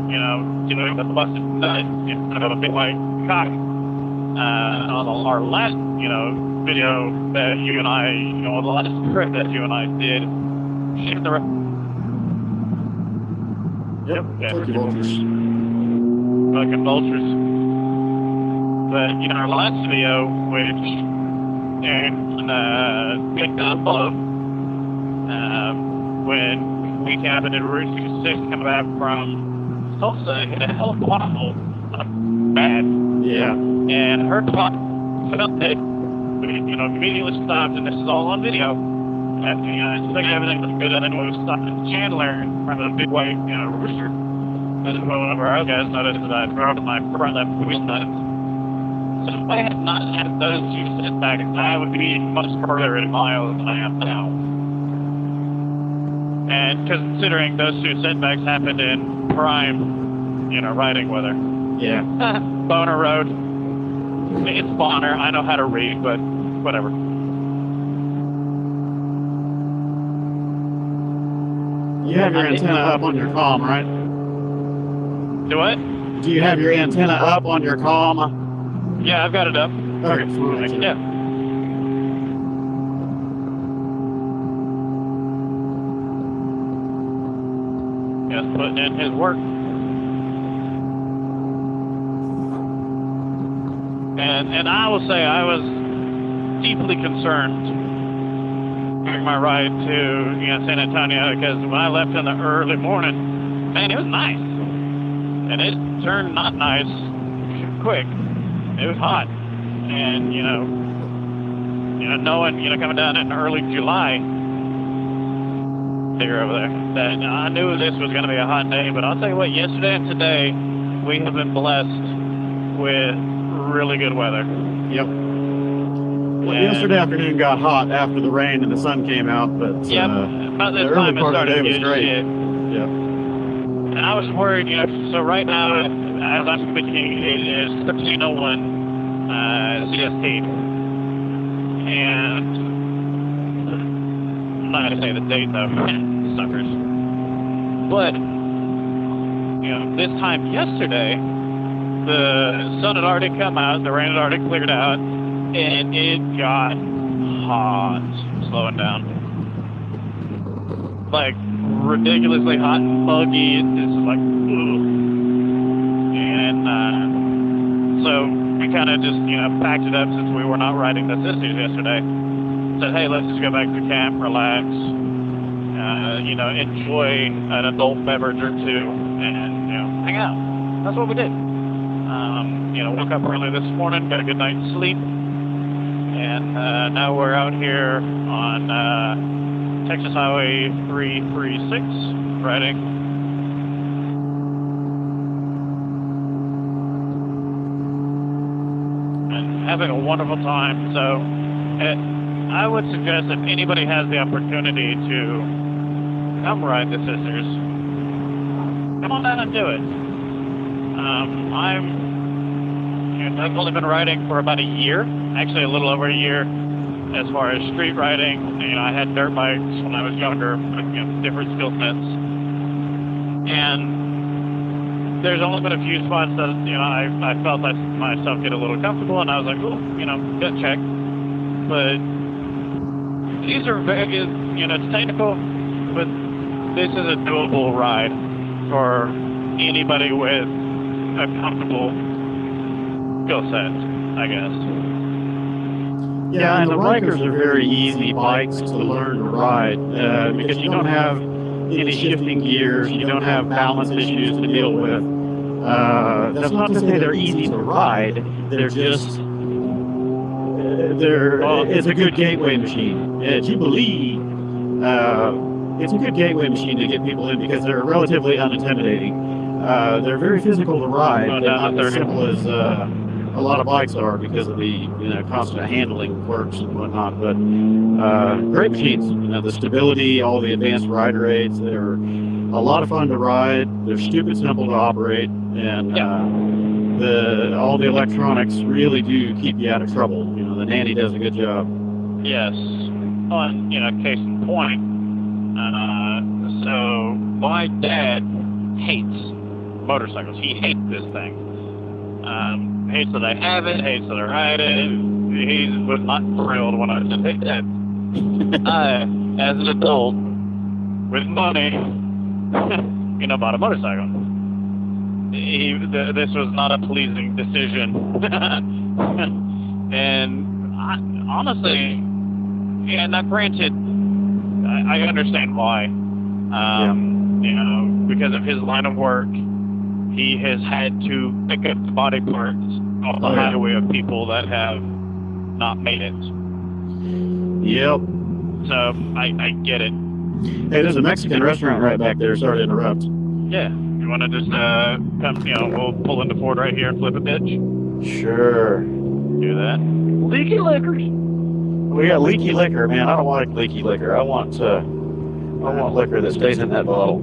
dealing with a busted nut instead of a big like cock. On our last, video that you and I, the last trip that you and I did, shift the Turkey vultures. fucking vultures. But, our last video, which picked up when we camped at Route 66 coming back from Tulsa, hit a hell of a pothole. Bad. Yeah. And her truck felt that, immediately stopped, and this is all on video. And, it's like everything was good, and then we stopped in Chandler in front of a big white, rooster. And one of our other guys noticed that I drove my front left wheel nuts. So if I had not had those two setbacks, I would be much further in miles than I am now. And considering those two setbacks happened in prime, riding weather. Yeah. Boner Road. It's Bonner. I know how to read, but whatever. You have your antenna up on your comm, right? Do what? Do you have your antenna up on your comm? Yeah, I've got it up. Okay. Yeah. Just putting in his work. And I will say I was deeply concerned during my ride to San Antonio, because when I left in the early morning, man, it was nice. And it turned not nice quick. It was hot. And, knowing, coming down in early July, there over there, that I knew this was going to be a hot day. But I'll tell you what, yesterday and today, we have been blessed with really good weather. Yep. Well, yesterday afternoon got hot after the rain and the sun came out, but about this the time early it part of the started day to was get great. shit. Yep. And I was worried, so right now, as I'm speaking, it is 13:01 CST. And I'm not going to say the date, though. Suckers. But, this time yesterday, the sun had already come out, the rain had already cleared out, and it got hot, slowing down. Like, ridiculously hot and muggy. It's like, ugh. And so we kind of just, packed it up since we were not riding the sisters yesterday. Said, hey, let's just go back to camp, relax, enjoy an adult beverage or two, and, hang out. That's what we did. Woke up early this morning, got a good night's sleep, and now we're out here on Texas Highway 336, riding. And having a wonderful time. So I would suggest if anybody has the opportunity to come ride the sisters, come on down and do it. I've only been riding for about a year, actually a little over a year, as far as street riding. I had dirt bikes when I was younger, but, different skill sets. And there's only been a few spots that, I felt myself get a little comfortable, and I was like, oh, gut check. But these are very, it's technical, but this is a doable ride for anybody with a comfortable skill set, I guess. Yeah, and the Rykers are very easy bikes to learn to ride because you don't have any shifting gears, you don't have balance issues to deal with. That's not to say they're easy to ride, they're just, it's a good gateway machine. At Jubilee, it's a good gateway machine to get people in because they're relatively unintimidating. They're very physical to ride, but not as simple as a lot of bikes are because of the constant handling quirks and whatnot. But great machines. The stability, all the advanced rider aids. They're a lot of fun to ride. They're stupid simple to operate, and all the electronics really do keep you out of trouble. The nanny does a good job. Yes. On case in point. So my dad hates motorcycles. He hates this thing. Hates that I have it. Hates that I ride it. He was not thrilled when I said, "Hey, Dad, I, as an adult with money, bought a motorcycle." This was not a pleasing decision, and honestly, now granted, I understand why. Because of his line of work, he has had to pick up the body parts off the highway of people that have not made it. Yep. So I get it. Hey, there's a Mexican restaurant right back there. Sorry to interrupt. Yeah. You want to just come? We'll pull into Ford right here and flip a bitch. Sure. Do that. Leaky liquors. We got leaky liquor, man. I don't like leaky liquor. I want liquor that stays in that bottle.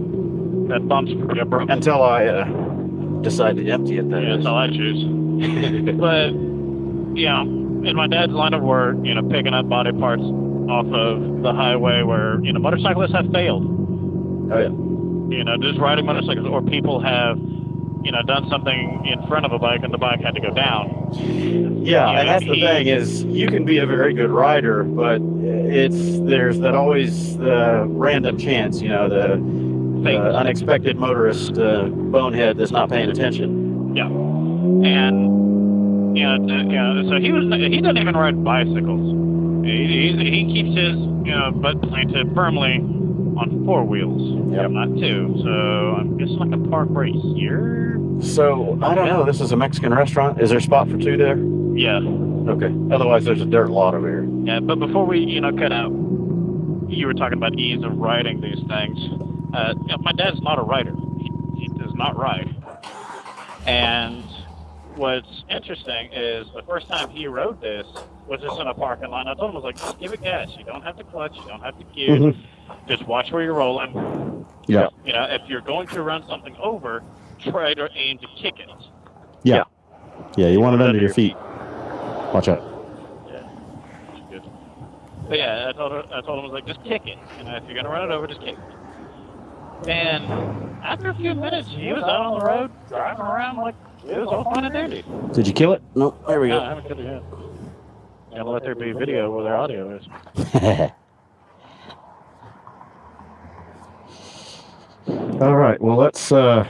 That bumps bro. Until I decide to empty it. That's all I choose. But in my dad's line of work, picking up body parts off of the highway where motorcyclists have failed. Oh yeah. Just riding motorcycles, or people have done something in front of a bike and the bike had to go down. Yeah, and that's the thing is, you can be a very good rider, but there's that always the random chance, the unexpected motorist bonehead that's not paying attention. Yeah, and so he doesn't even ride bicycles. He keeps his butt planted firmly on 4 wheels, not 2. So I'm guessing like a park right here. So I don't know. This is a Mexican restaurant. Is there a spot for 2 there? Yeah. Okay. Otherwise, there's a dirt lot over here. Yeah, but before we cut out, you were talking about ease of riding these things. My dad's not a rider. He does not ride. And what's interesting is the first time he rode this was just in a parking lot. I told him, I was like, just give it gas. You don't have to clutch. You don't have to gear. Mm-hmm. Just watch where you're rolling. Yeah. If you're going to run something over, try to aim to kick it. Yeah. Yeah, you want it under your feet. Watch out. Yeah. Good. But yeah, I told him, I was like, just kick it. If you're going to run it over, just kick it. And after a few minutes, he was out on the road, driving around like it was all fine and dandy. Did you kill it? No. There we No, go. I haven't killed it yet. Gotta let there be video where their audio is. All right. Well, let's go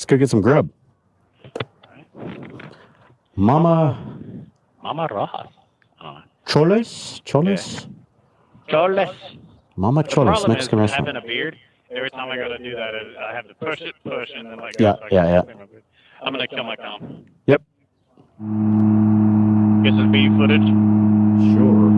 get some grub. Mama Rojas. Choles? Choles. Mama Choles, Mexican Mexican restaurant. Having a beard, every time I go to do that, I have to push, and then like. Yeah. I'm gonna kill my comm. Yep. Get some beef footage. Sure.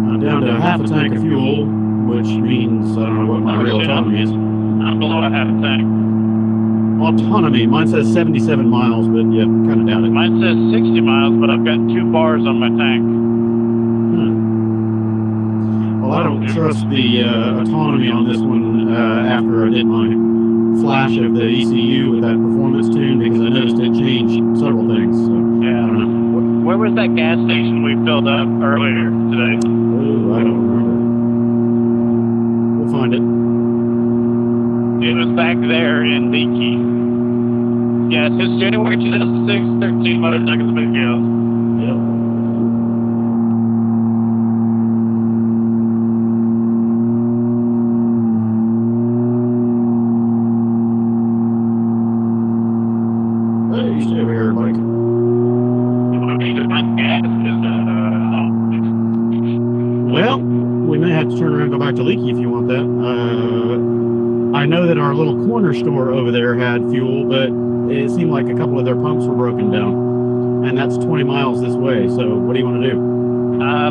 I'm down to half a tank of fuel, which means I don't know what my real autonomy is. I'm below a half a tank. Autonomy. Mine says 77 miles, but yeah, kind of doubt it. Mine says 60 miles, but I've got 2 bars on my tank. Well, I don't trust the autonomy on this one after I did my flash of the ECU with that performance tune, because I noticed it changed several things. So Yeah. I don't know. Where was that gas station we filled up earlier today? Oh, I don't remember. We'll find it. It was back there in Leakey. Yeah, since January 2006, 13 motorcycles been killed. Yep. Hey, you stay over here, Mike. Well, we may have to turn around and go back to Leakey if you want that. I know that our little corner store over there had fuel, but it seemed like a couple of their pumps were broken down. And that's 20 miles this way, so what do you want to do?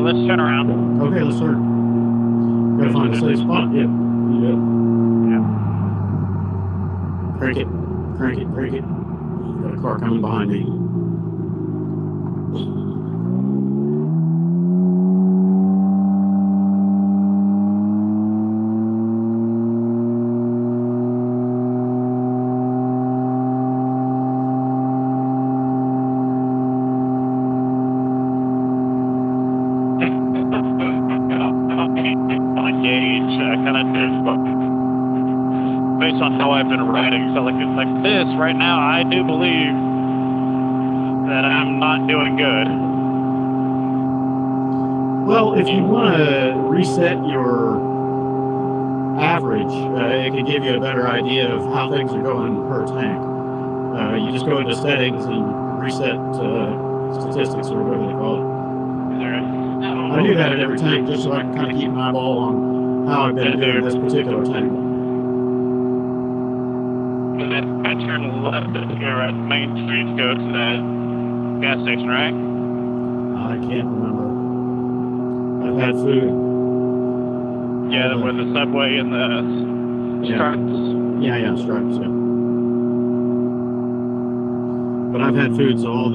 Let's turn around. Okay, let's turn. Gotta find a safe spot. Yeah. Crank it, crank it, crank it. Got a car coming behind me. Based on how I've been riding, so like it's like this right now, I do believe that I'm not doing good. Well, if you want to reset your average, it can give you a better idea of how things are going per tank. You just go into settings and reset statistics or whatever they call it. I do that at every tank just so I can kind of keep an eyeball on how I've been doing this particular tank. I turn left here at Main Street to go to that gas station, right? I can't remember. I've had food. Yeah, where the subway and the Stripes. Yeah, Stripes, yeah. But I've had food, so all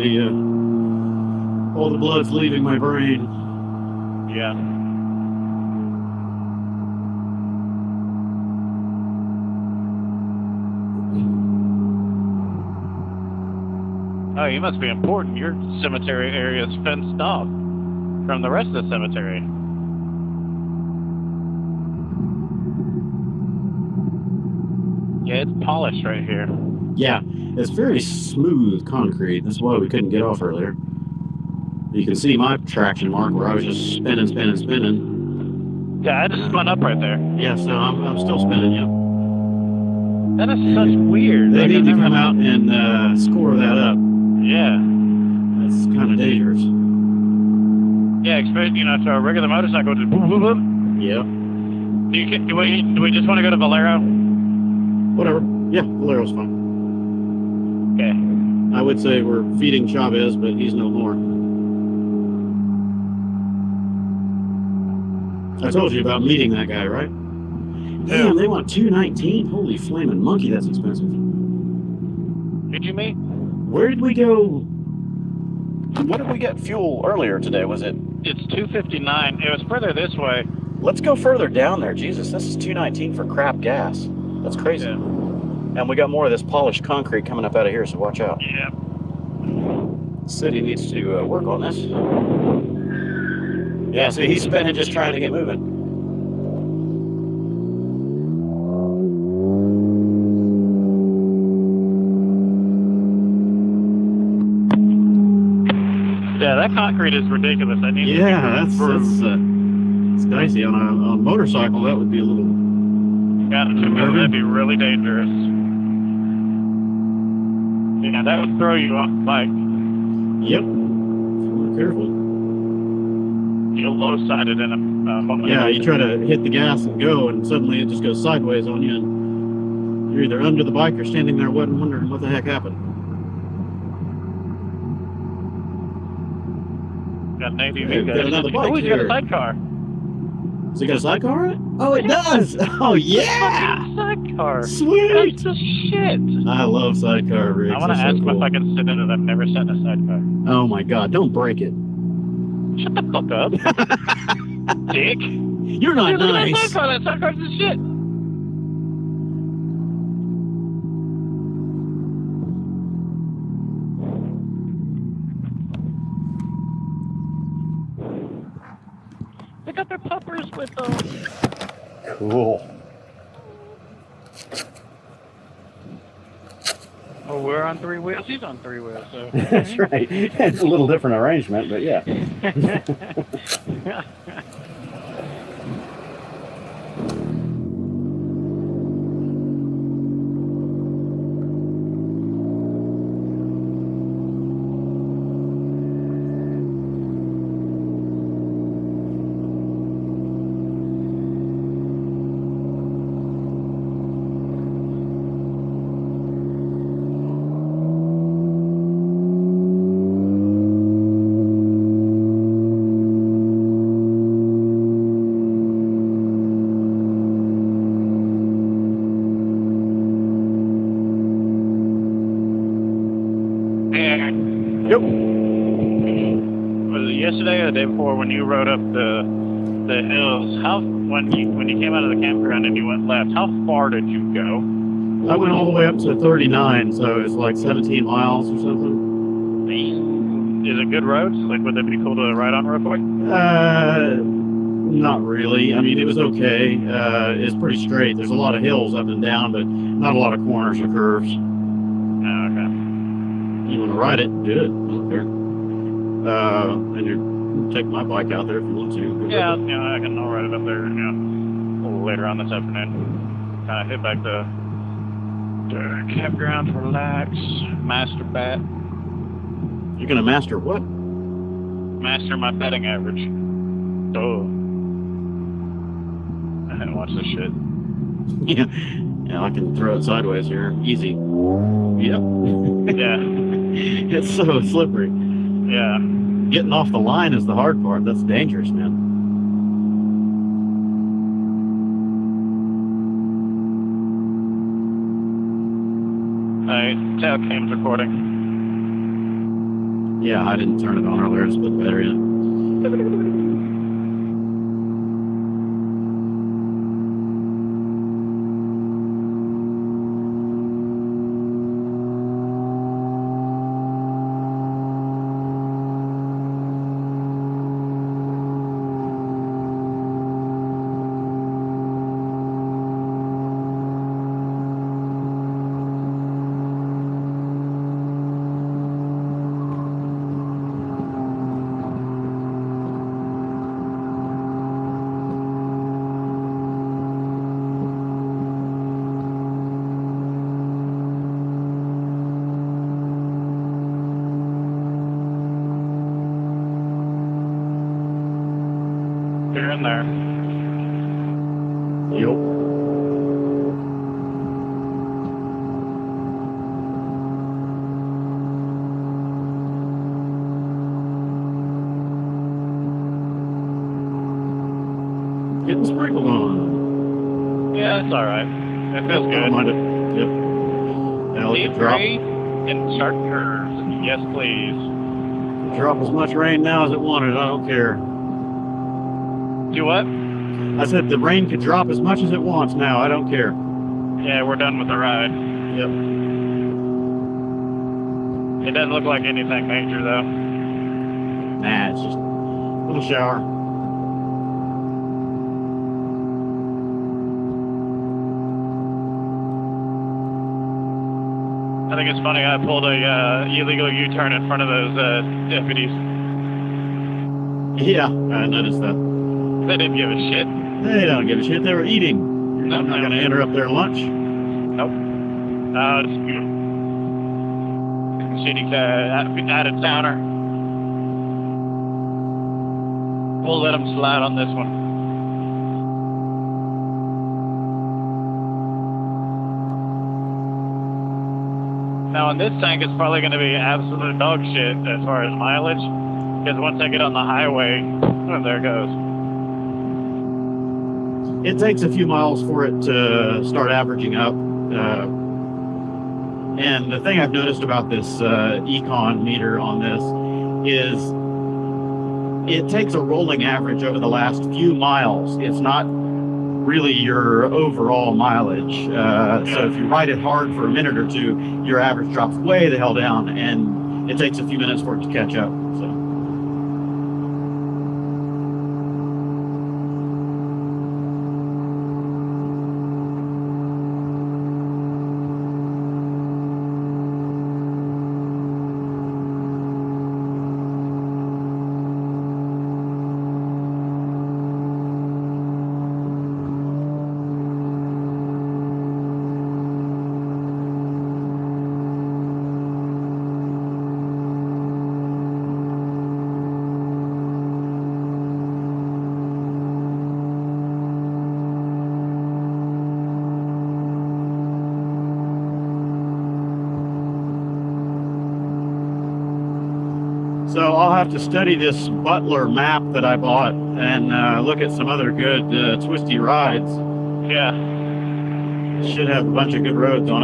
the blood's leaving my brain. Yeah. Oh, you must be important. Your cemetery area is fenced off from the rest of the cemetery. Yeah, it's polished right here. Yeah, it's very smooth concrete. That's why we couldn't get off earlier. You can see my traction mark where I was just spinning. Yeah, I just spun up right there. Yeah, so I'm still spinning, yeah. That is such weird. They need to come out and score that up. Yeah. That's kind of dangerous. Yeah, especially, so a regular motorcycle just boom, boom, boom. Yeah. Do we just want to go to Valero? Whatever. Yeah, Valero's fine. Okay. I would say we're feeding Chavez, but he's no more. I told you about meeting that guy, right? Damn, they want $219. Holy flaming monkey, that's expensive. Did you meet? Where did we go? What did we get fuel earlier today? Was it? It's $2.59. It was further this way. Let's go further down there. Jesus, this is $2.19 for crap gas. That's crazy. Yeah. And we got more of this polished concrete coming up out of here, so watch out. Yeah. The city needs to work on this. Yeah, see, he's spinning just trying to get moving. Yeah, that concrete is ridiculous. I need that's it's dicey. On a motorcycle, that would be a little... that'd be really dangerous. Yeah, that would throw you off the bike. Yep. Be careful. You're low-sided in a moment. Yeah, you try to hit the gas and go, and suddenly it just goes sideways on you, and you're either under the bike or standing there wondering what the heck happened. Got an ADV Got another bike he's got here. a sidecar. Has it got a sidecar on it? Oh, it does! Oh, yeah! Sidecar. Sweet! That's the shit. I love sidecar rigs. I want to They're ask so him if cool. I can sit in it. I've never sat in a sidecar. Oh my god, don't break it. Shut the fuck up. Dick. You're not Dude, look at nice. that sidecar. That sidecar's the shit. They got their puppers with them. Cool. Oh, we're on three wheels. He's on three wheels. So. That's right. It's a little different arrangement, but yeah. Yep. Was it yesterday or the day before when you rode up the hills? When you came out of the campground and you went left, how far did you go? I went all the way up to 39, so it's like 17 miles or something. Is it good roads? Like, would it be cool to ride on real quick? Not really. I mean, it was okay. It's pretty straight. There's a lot of hills up and down, but not a lot of corners or curves. Oh, okay. You want to ride it? Do it. I don't care. And you take my bike out there if you want to. Yeah, I'll ride it up there, a little later on this afternoon. Kind of hit back the campground, relax, master bat. You're going to master what? Master my batting average. Oh. I didn't watch this shit. Yeah, I can throw it sideways here. Easy. Yep. Yeah. It's so slippery. Yeah. Getting off the line is the hard part. That's dangerous, man. Alright, tail cam's recording. Yeah, I didn't turn it on earlier. Just put the battery in. You're in there. Yep. Getting sprinkled on. Yeah, it's alright. It feels Don't good. mind it. Yep. Now let it drop. Deep and sharp curves. Yes, please. Drop as much rain now as it wanted. I don't care. Do what? I said the rain could drop as much as it wants now. I don't care. Yeah, we're done with the ride. Yep. It doesn't look like anything major, though. Nah, it's just a little shower. I think it's funny, I pulled a illegal U-turn in front of those deputies. Yeah, I noticed that. They didn't give a shit. They don't give a shit. They were eating. I'm not going to interrupt their lunch. Nope. Just shitty out of towner. We'll let them slide on this one. Now, in this tank, it's probably going to be absolute dog shit as far as mileage, because once I get on the highway, oh, there it goes. It takes a few miles for it to start averaging up. And the thing I've noticed about this econ meter on this is it takes a rolling average over the last few miles. It's not really your overall mileage. So if you ride it hard for a minute or two, your average drops way the hell down, and it takes a few minutes for it to catch up. So. So I'll have to study this Butler map that I bought and look at some other good twisty rides. Yeah. Should have a bunch of good roads on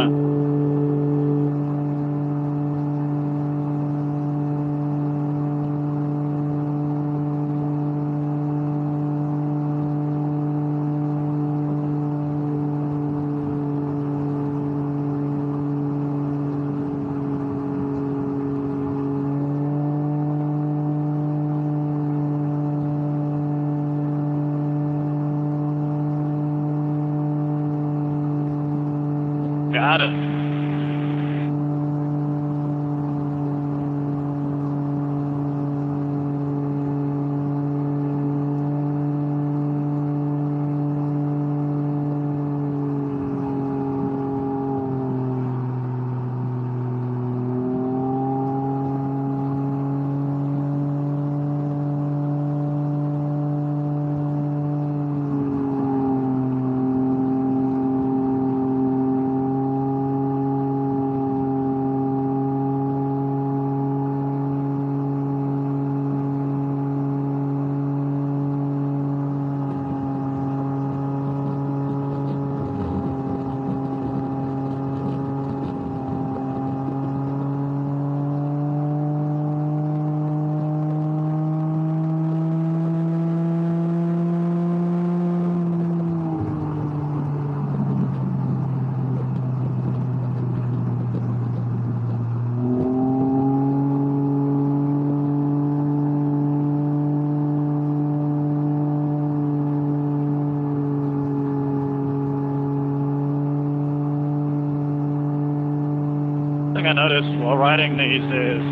got it. I noticed while riding these is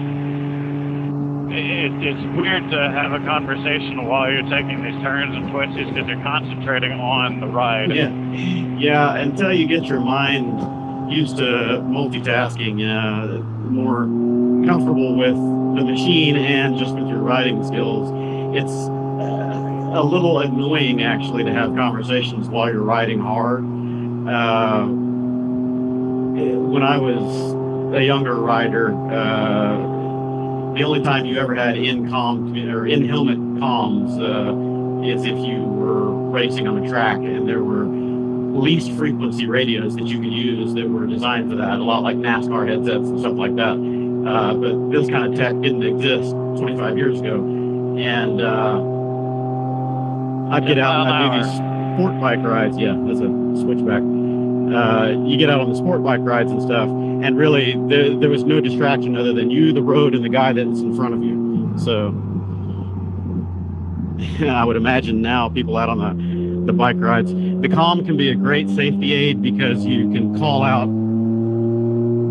it's weird to have a conversation while you're taking these turns and twists because you're concentrating on the ride. Yeah, until you get your mind used to multitasking, more comfortable with the machine and just with your riding skills, it's a little annoying actually to have conversations while you're riding hard. When I was a younger rider, the only time you ever had in-helmet comms is if you were racing on a track, and there were least frequency radios that you could use that were designed for that, a lot like NASCAR headsets and stuff like that. But this kind of tech didn't exist 25 years ago. And I'd get out and I'd do these sport bike rides. Yeah, that's a switchback. You get out on the sport bike rides and stuff, and really there was no distraction other than you, the road, and the guy that's in front of you. So I would imagine now people out on the bike rides, the comm can be a great safety aid because you can call out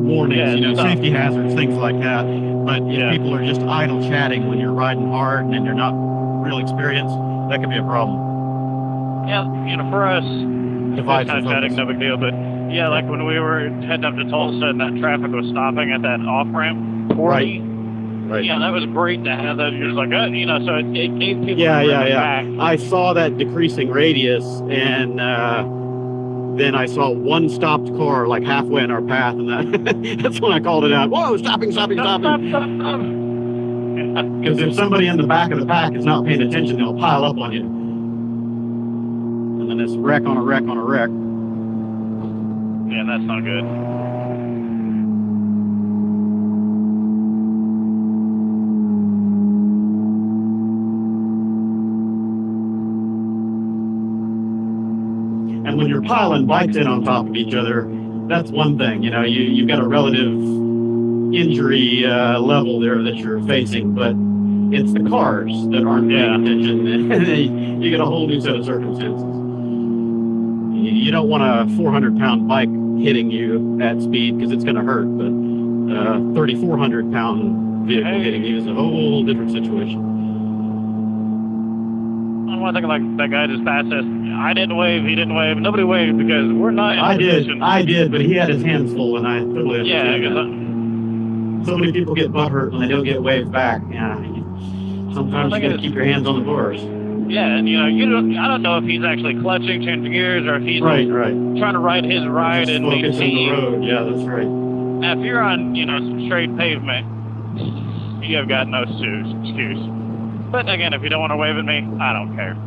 warnings, safety hazards, things like that. But if people are just idle chatting when you're riding hard and they're not real experienced, that could be a problem. Yeah, for us, kind of chatting, no big deal. But yeah, like when we were heading up to Tulsa and that traffic was stopping at that off-ramp, right. Yeah, that was great to have that. You're just like, so it gave people. Yeah. I saw that decreasing radius, and then I saw one stopped car like halfway in our path, and that's when I called it out. Whoa, stopping. Stop. Because if somebody in the back of the pack is not paying attention, they'll pile up on you. And then it's wreck on a wreck on a wreck. Yeah, that's not good. And when you're piling bikes in on top of each other, that's one thing. You've got a relative injury level there that you're facing, but it's the cars that aren't paying attention, and you get a whole new set of circumstances. You don't want a 400-pound bike hitting you at speed because it's going to hurt, but a 3,400-pound vehicle hitting you is a whole different situation. I want to think like that guy just passed us. I didn't wave, he didn't wave, nobody waved because we're not in position. I did, but he had his hands full, and I totally understand that. So many people get butthurt when they don't get waved back. Sometimes you got to keep your hands on the doors. Yeah, and I don't know if he's actually clutching, changing gears, or if he's right. trying to ride his ride and maintain. The road. Yeah, that's right. Now, if you're on, some straight pavement, you have got no excuse. But again, if you don't want to wave at me, I don't care.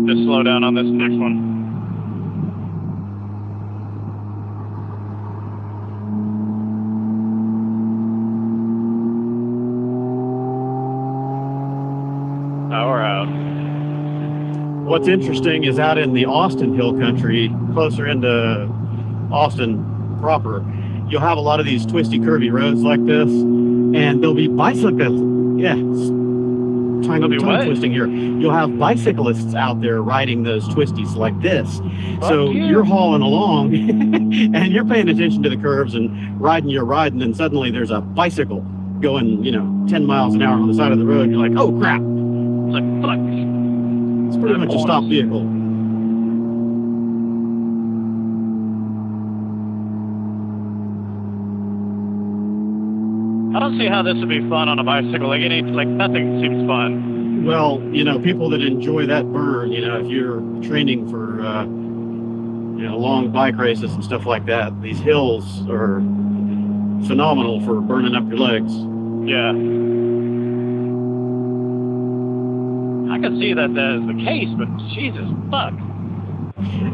Just slow down on this next one. We're out. What's interesting is out in the Austin Hill Country, closer into Austin proper, you'll have a lot of these twisty, curvy roads like this, and there'll be bicyclists tongue what? twisting here. You'll have bicyclists out there riding those twisties like this. Fuck So yeah. you're hauling along and you're paying attention to the curves and riding your ride, and then suddenly there's a bicycle going, 10 miles an hour on the side of the road, and you're like, oh crap. It's like, fuck. It's pretty much a stop vehicle. I don't see how this would be fun on a bicycle. Nothing seems fun. Well, people that enjoy that burn, if you're training for, long bike races and stuff like that, these hills are phenomenal for burning up your legs. Yeah. I can see that is the case, but Jesus, fuck.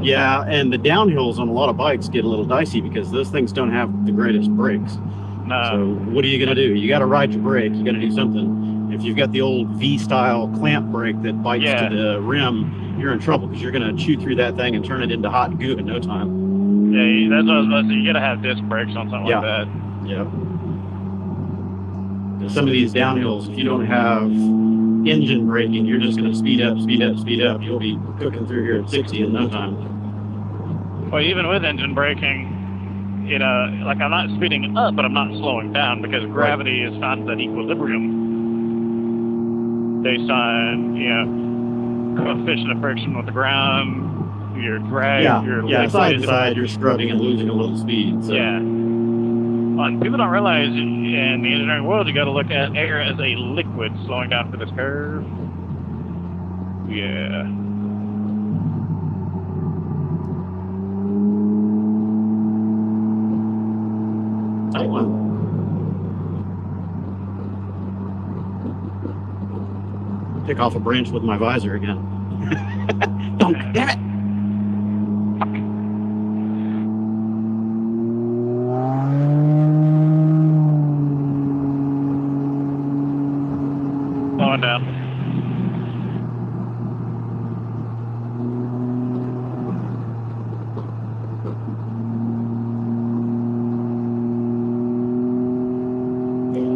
Yeah, and the downhills on a lot of bikes get a little dicey because those things don't have the greatest brakes. No. So what are you going to do? You got to ride your brake. You got to do something. If you've got the old V-style clamp brake that bites to the rim, you're in trouble because you're going to chew through that thing and turn it into hot goo in no time. Yeah, that's what I was about to say. You got to have disc brakes on something like that. Yeah. Some of these downhills, if you don't have engine braking, you're just going to speed up, speed up, speed up. You'll be cooking through here at 60 in no time. Well, even with engine braking, I'm not speeding up, but I'm not slowing down because gravity is found that equilibrium based on, coefficient of friction with the ground, your drag, your side to side, you're scrubbing and losing a little speed. So. Yeah. Well, people don't realize in the engineering world, you got to look at air as a liquid slowing down for this curve. Yeah. Tight one. Pick off a branch with my visor again. Don't, damn it! Slowing down.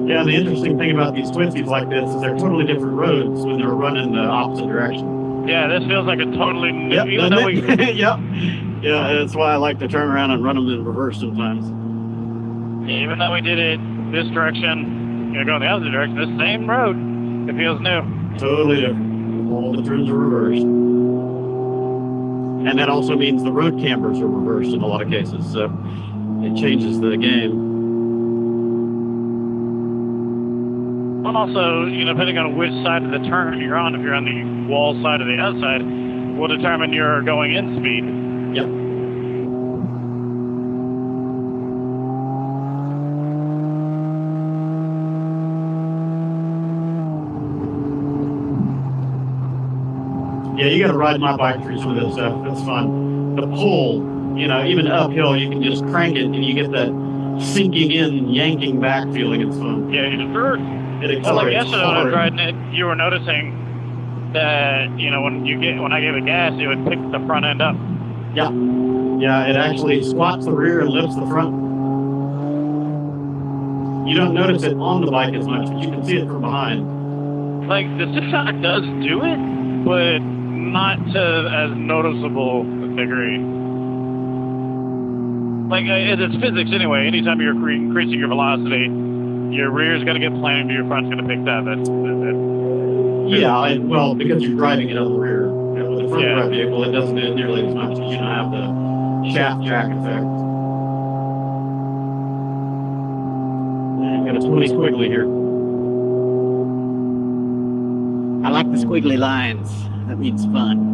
Yeah, the interesting thing about these twisties like this is they're totally different roads when they're running the opposite direction. Yeah, this feels like a totally new, Yep, even though we... Yep. Yeah, that's why I like to turn around and run them in reverse sometimes. Even though we did it this direction, going the opposite direction, this same road, it feels new. Totally different. All the turns are reversed. And that also means the road campers are reversed in a lot of cases, so it changes the game. And also, depending on which side of the turn you're on, if you're on the wall side or the outside, will determine your going in speed. Yep. Yeah, you got to ride my bike through some of this stuff. It's fun. The pull, even uphill, you can just crank it and you get that sinking in, yanking back feeling. It's fun. Yeah, you just It accelerates like yesterday when I was hard. riding it, you were noticing that, when I gave it gas, it would pick the front end up. Yeah. Yeah, it actually squats the rear and lifts the front. You don't notice it on the bike as much, but you can see it from behind. Like, the six-shot does do it, but not to as noticeable a degree. Like, it's physics anyway. Anytime you're increasing your velocity, your rear's going to get planed, your front's going to pick that. That's Yeah, well, because you're driving it on the rear. With a front drive vehicle, it doesn't do it nearly as much because you don't have the shaft jack effect. And got a 20 squiggly here. I like the squiggly lines. That means fun.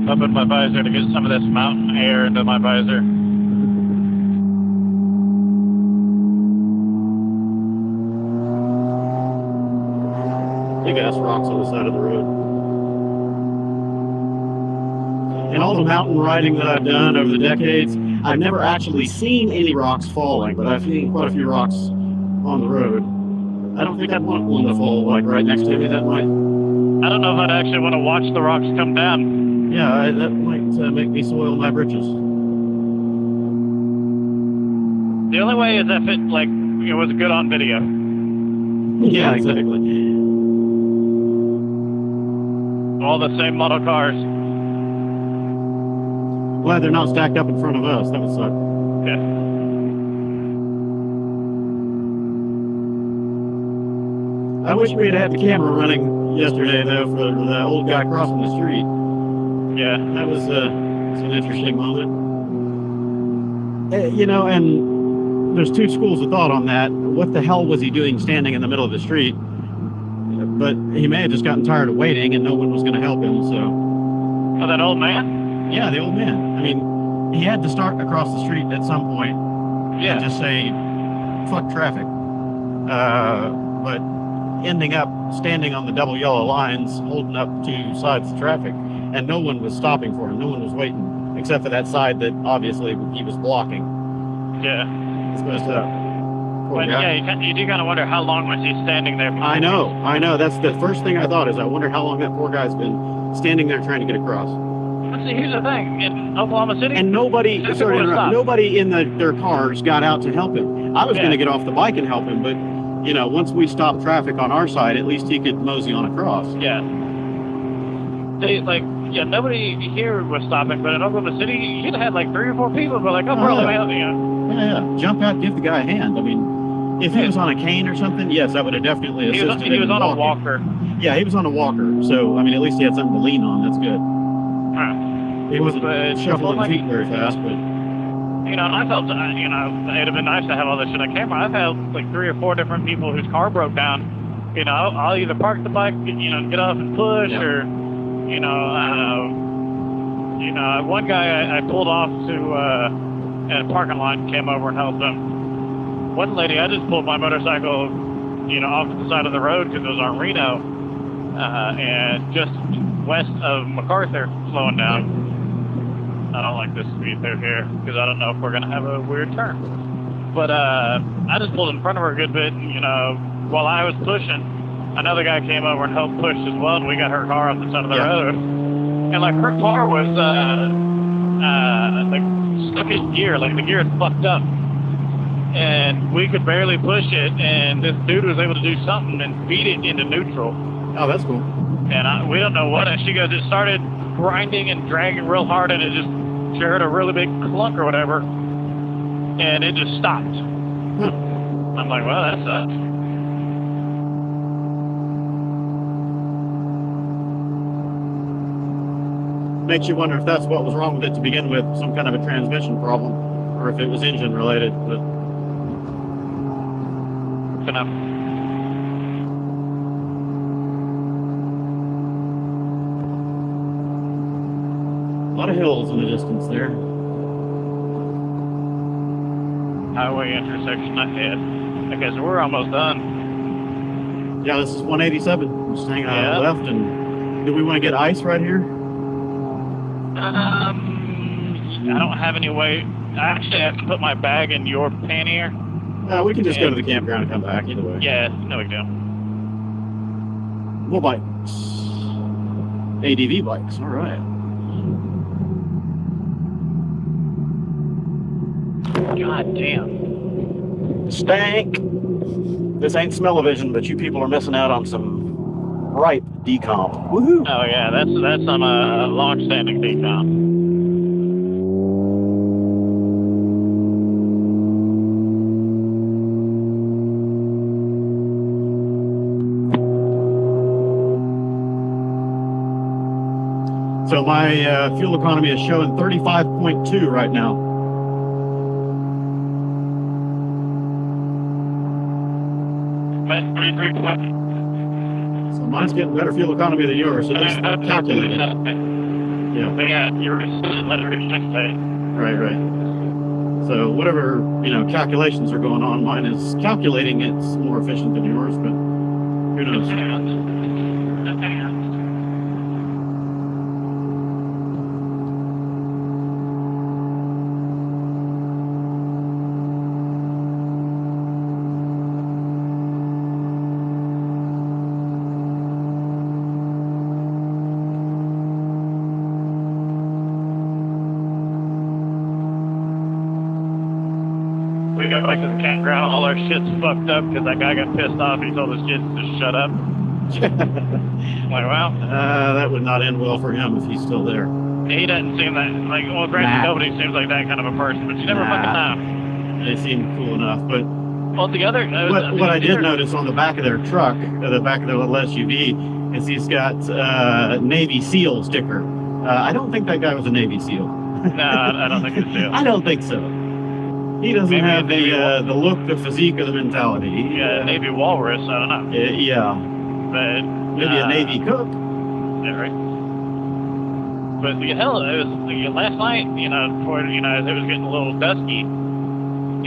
Up in my visor to get some of this mountain air into my visor. Big ass rocks on the side of the road. In all the mountain riding that I've done over the decades, I've never actually seen any rocks falling, but I've seen quite a few rocks on the road. I don't think I'd want one to fall like right next to me. That might. I don't know if I'd actually want to watch the rocks come down. Yeah, that might make me soil my britches. The only way is if it like it was good on video. Yeah, exactly. All the same model cars. Glad they're not stacked up in front of us. That would suck. Yeah. I wish we'd had the camera running yesterday, though, for the old guy crossing the street. Yeah. That was an interesting moment. You know, and there's two schools of thought on that. What the hell was he doing standing in the middle of the street? But he may have just gotten tired of waiting and no one was going to help him, so... Oh, that old man? Yeah, the old man. I mean, he had to start across the street at some point. Yeah. And just say, fuck traffic. But ending up standing on the double yellow lines, holding up two sides of traffic, and no one was stopping for him. No one was waiting, except for that side that obviously he was blocking. Yeah. Poor guy. Yeah, you do kind of wonder how long was he standing there. I know. That's the first thing I thought is I wonder how long that poor guy's been standing there trying to get across. But see, here's the thing. In Oklahoma City... And nobody in their cars got out to help him. I was going to get off the bike and help him, but, you know, once we stopped traffic on our side, at least he could mosey on across. Yeah. Nobody here was stopping, but in Oklahoma City, you'd have like 3 or 4 people were like, oh, bro, let me help you. Yeah. Jump out, give the guy a hand. I mean, if he was on a cane or something, yes, I would have definitely assisted him. He was on a walker. Yeah, he was on a walker. So, I mean, at least he had something to lean on. That's good. He wasn't shuffling feet very fast, but... You know, and I felt, you know, it'd have been nice to have all this shit on camera. I've had like 3 or 4 different people whose car broke down. You know, I'll either park the bike, you know, get off and push, or, you know, one guy I pulled off to at a parking lot, came over and helped him. One lady, I just pulled my motorcycle, you know, off to the side of the road because it was on Reno, and just west of MacArthur, slowing down. I don't like this speed through here because I don't know if we're going to have a weird turn. But I just pulled in front of her a good bit, and, you know, while I was pushing, another guy came over and helped push as well, and we got her car off the side of the road. And, like, her car was, like, stuck in gear. Like, the gear is fucked up. And we could barely push it, and this dude was able to do something and beat it into neutral. Oh, that's cool. And we don't know what, and she goes, it started grinding and dragging real hard, and it just heard a really big clunk or whatever, and it just stopped. I'm like, well, that sucks. Makes you wonder if that's what was wrong with it to begin with, some kind of a transmission problem, or if it was engine related. But enough. A lot of hills in the distance there. Highway intersection ahead. Okay, so we're almost done. Yeah, this is 187. Just hanging out left. And do we want to get ice right here? I don't have any way. Actually, I have to put my bag in your pannier. We can just go to the campground and come back either way. Yeah, no big deal. What bikes? ADV bikes. All right. God damn. Stank. This ain't smell-o-vision, but you people are missing out on some ripe decomp. Woohoo! Oh yeah, that's on a long-standing decomp. So my fuel economy is showing 35.2 right now. So mine's getting better fuel economy than yours, so just calculate it. Yeah, you're Right. So whatever, you know, calculations are going on, mine is calculating it's more efficient than yours, but who knows? we got back to the campground, all our shit's fucked up because that guy got pissed off. He told his kids to shut up. I'm like, well, that would not end well for him if he's still there. he doesn't seem that, like, well, granted, nobody seems like that kind of a person, but you never fucking know. They seem cool enough, but Well, the other... what I did notice on the back of their truck, the back of their little SUV, is he's got Navy SEAL sticker. I don't think that guy was a Navy SEAL. No, I don't think it's SEAL. I don't think so. He doesn't Maybe have the look, the physique, or the mentality. Yeah, Navy Walrus, I don't know. Yeah. But... Maybe a Navy cook. Yeah, right. But hell, it was last night, before, as it was getting a little dusky,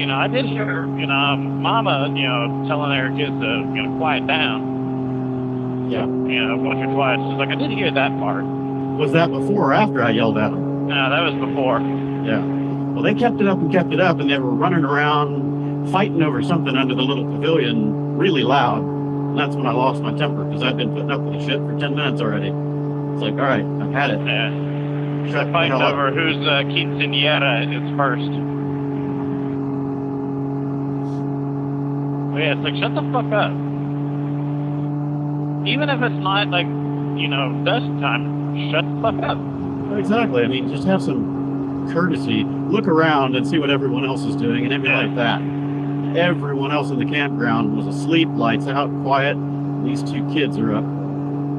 I did hear, Mama, telling her kids to, quiet down. Yeah. Once or twice. She's like, I did hear that part. Was that before or after I yelled at them? No, that was before. Yeah. Well, they kept it up, and they were running around fighting over something under the little pavilion really loud. And that's when I lost my temper, because I've been putting up with the shit for 10 minutes already. It's like, all right, I've had it. Yeah. Shut the Fighting hell up. over whose quinceañera is first. But yeah, it's like, shut the fuck up. Even if it's not, like, dusk time, shut the fuck up. Exactly. I mean, just have some courtesy. Look around and see what everyone else is doing and emulate that. Everyone else in the campground was asleep, lights out, quiet. These two kids are up,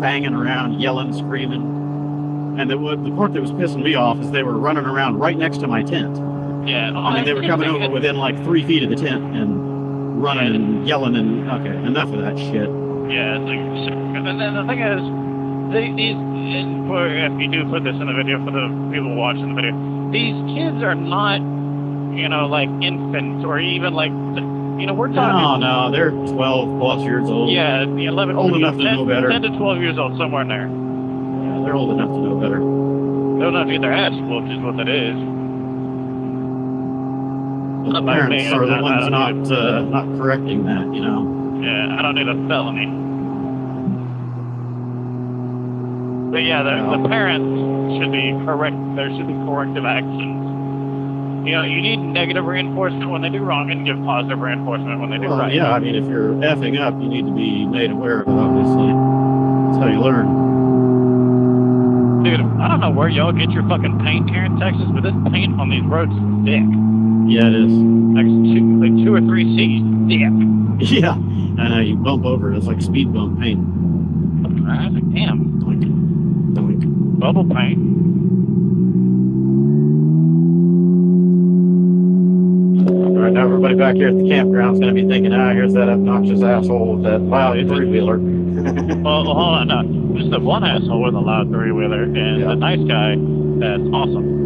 banging around, yelling, screaming. And the part that was pissing me off is they were running around right next to my tent. Yeah. I mean, they were coming over within like 3 feet of the tent and running and yelling and, okay, enough of that shit. Yeah, it's like, and then the thing is, if you do put this in the video for the people watching the video, these kids are not, like infants or even like, we're talking. No, they're 12 plus years old. Yeah, 11. Old enough to know better. 10 to 12 years old, somewhere in there. Yeah, they're old enough to know better. They don't have to get their ass whooped, is what that is. But the parents are the ones not correcting that, Yeah, I don't need a felony. But yeah, the parents should be correct. There should be corrective actions. You need negative reinforcement when they do wrong and give positive reinforcement when they do right. Yeah, I mean, if you're effing up, you need to be made aware of it, obviously. That's how you learn. Dude, I don't know where y'all get your fucking paint here in Texas, but this paint on these roads is thick. Yeah, it is. Like 2 or 3 C's thick. Yeah, I know, you bump over it, it's like speed bump paint. I was like, damn. Doink. Bubble paint. Alright, now everybody back here at the campground is going to be thinking, here's that obnoxious asshole with that loud three-wheeler. Well, hold on. No. Just the one asshole with a loud three-wheeler, and the nice guy, that's awesome.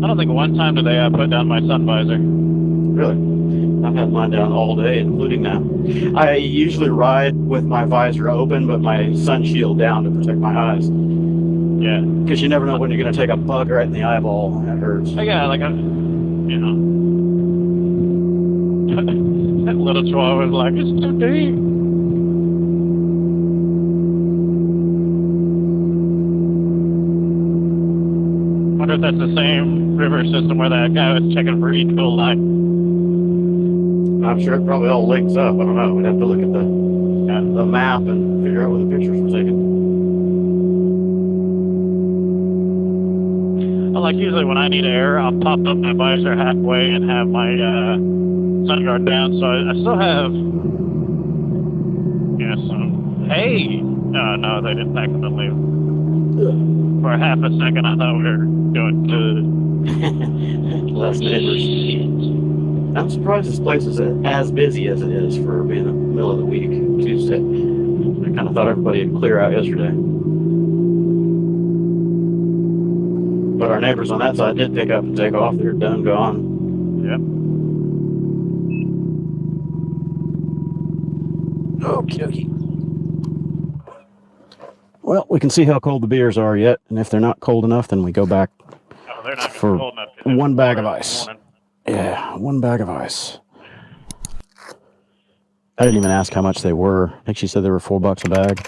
I don't think one time today I put down my sun visor. Really? I've had mine down all day, including now. I usually ride with my visor open, but my sun shield down to protect my eyes. Yeah. Because you never know when you're going to take a bug right in the eyeball. That hurts. Yeah, like, that little chihuahua was like, it's too deep. I wonder if that's the same river system where that guy was checking for equal light. I'm sure it probably all links up. I don't know. We'd have to look at the map and figure out where the pictures were taken. Well, like usually when I need air, I'll pop up my visor halfway and have my sun guard down. So I still have, some. Hey, no, they didn't accidentally. For a half a second, I thought we were doing good. Less neighbors. I'm surprised this place is as busy as it is for being the middle of the week, Tuesday. I kind of thought everybody would clear out yesterday. But our neighbors on that side did pick up and take off. They're done, gone. Yep. Okay. Well, we can see how cold the beers are yet, and if they're not cold enough, then we go back they're not for cold enough. one bag of ice. Yeah, 1 bag of ice. I didn't even ask how much they were. I think she said they were $4 a bag.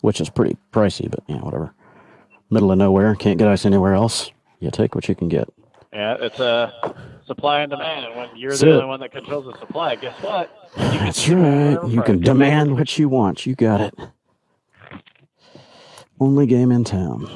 which is pretty pricey, but yeah, whatever. Middle of nowhere, can't get ice anywhere else. You take what you can get. Yeah, it's a supply and demand, and when you're That's the it. only one that controls the supply, guess what? That's right. You can demand what you want. You got it. Only game in town.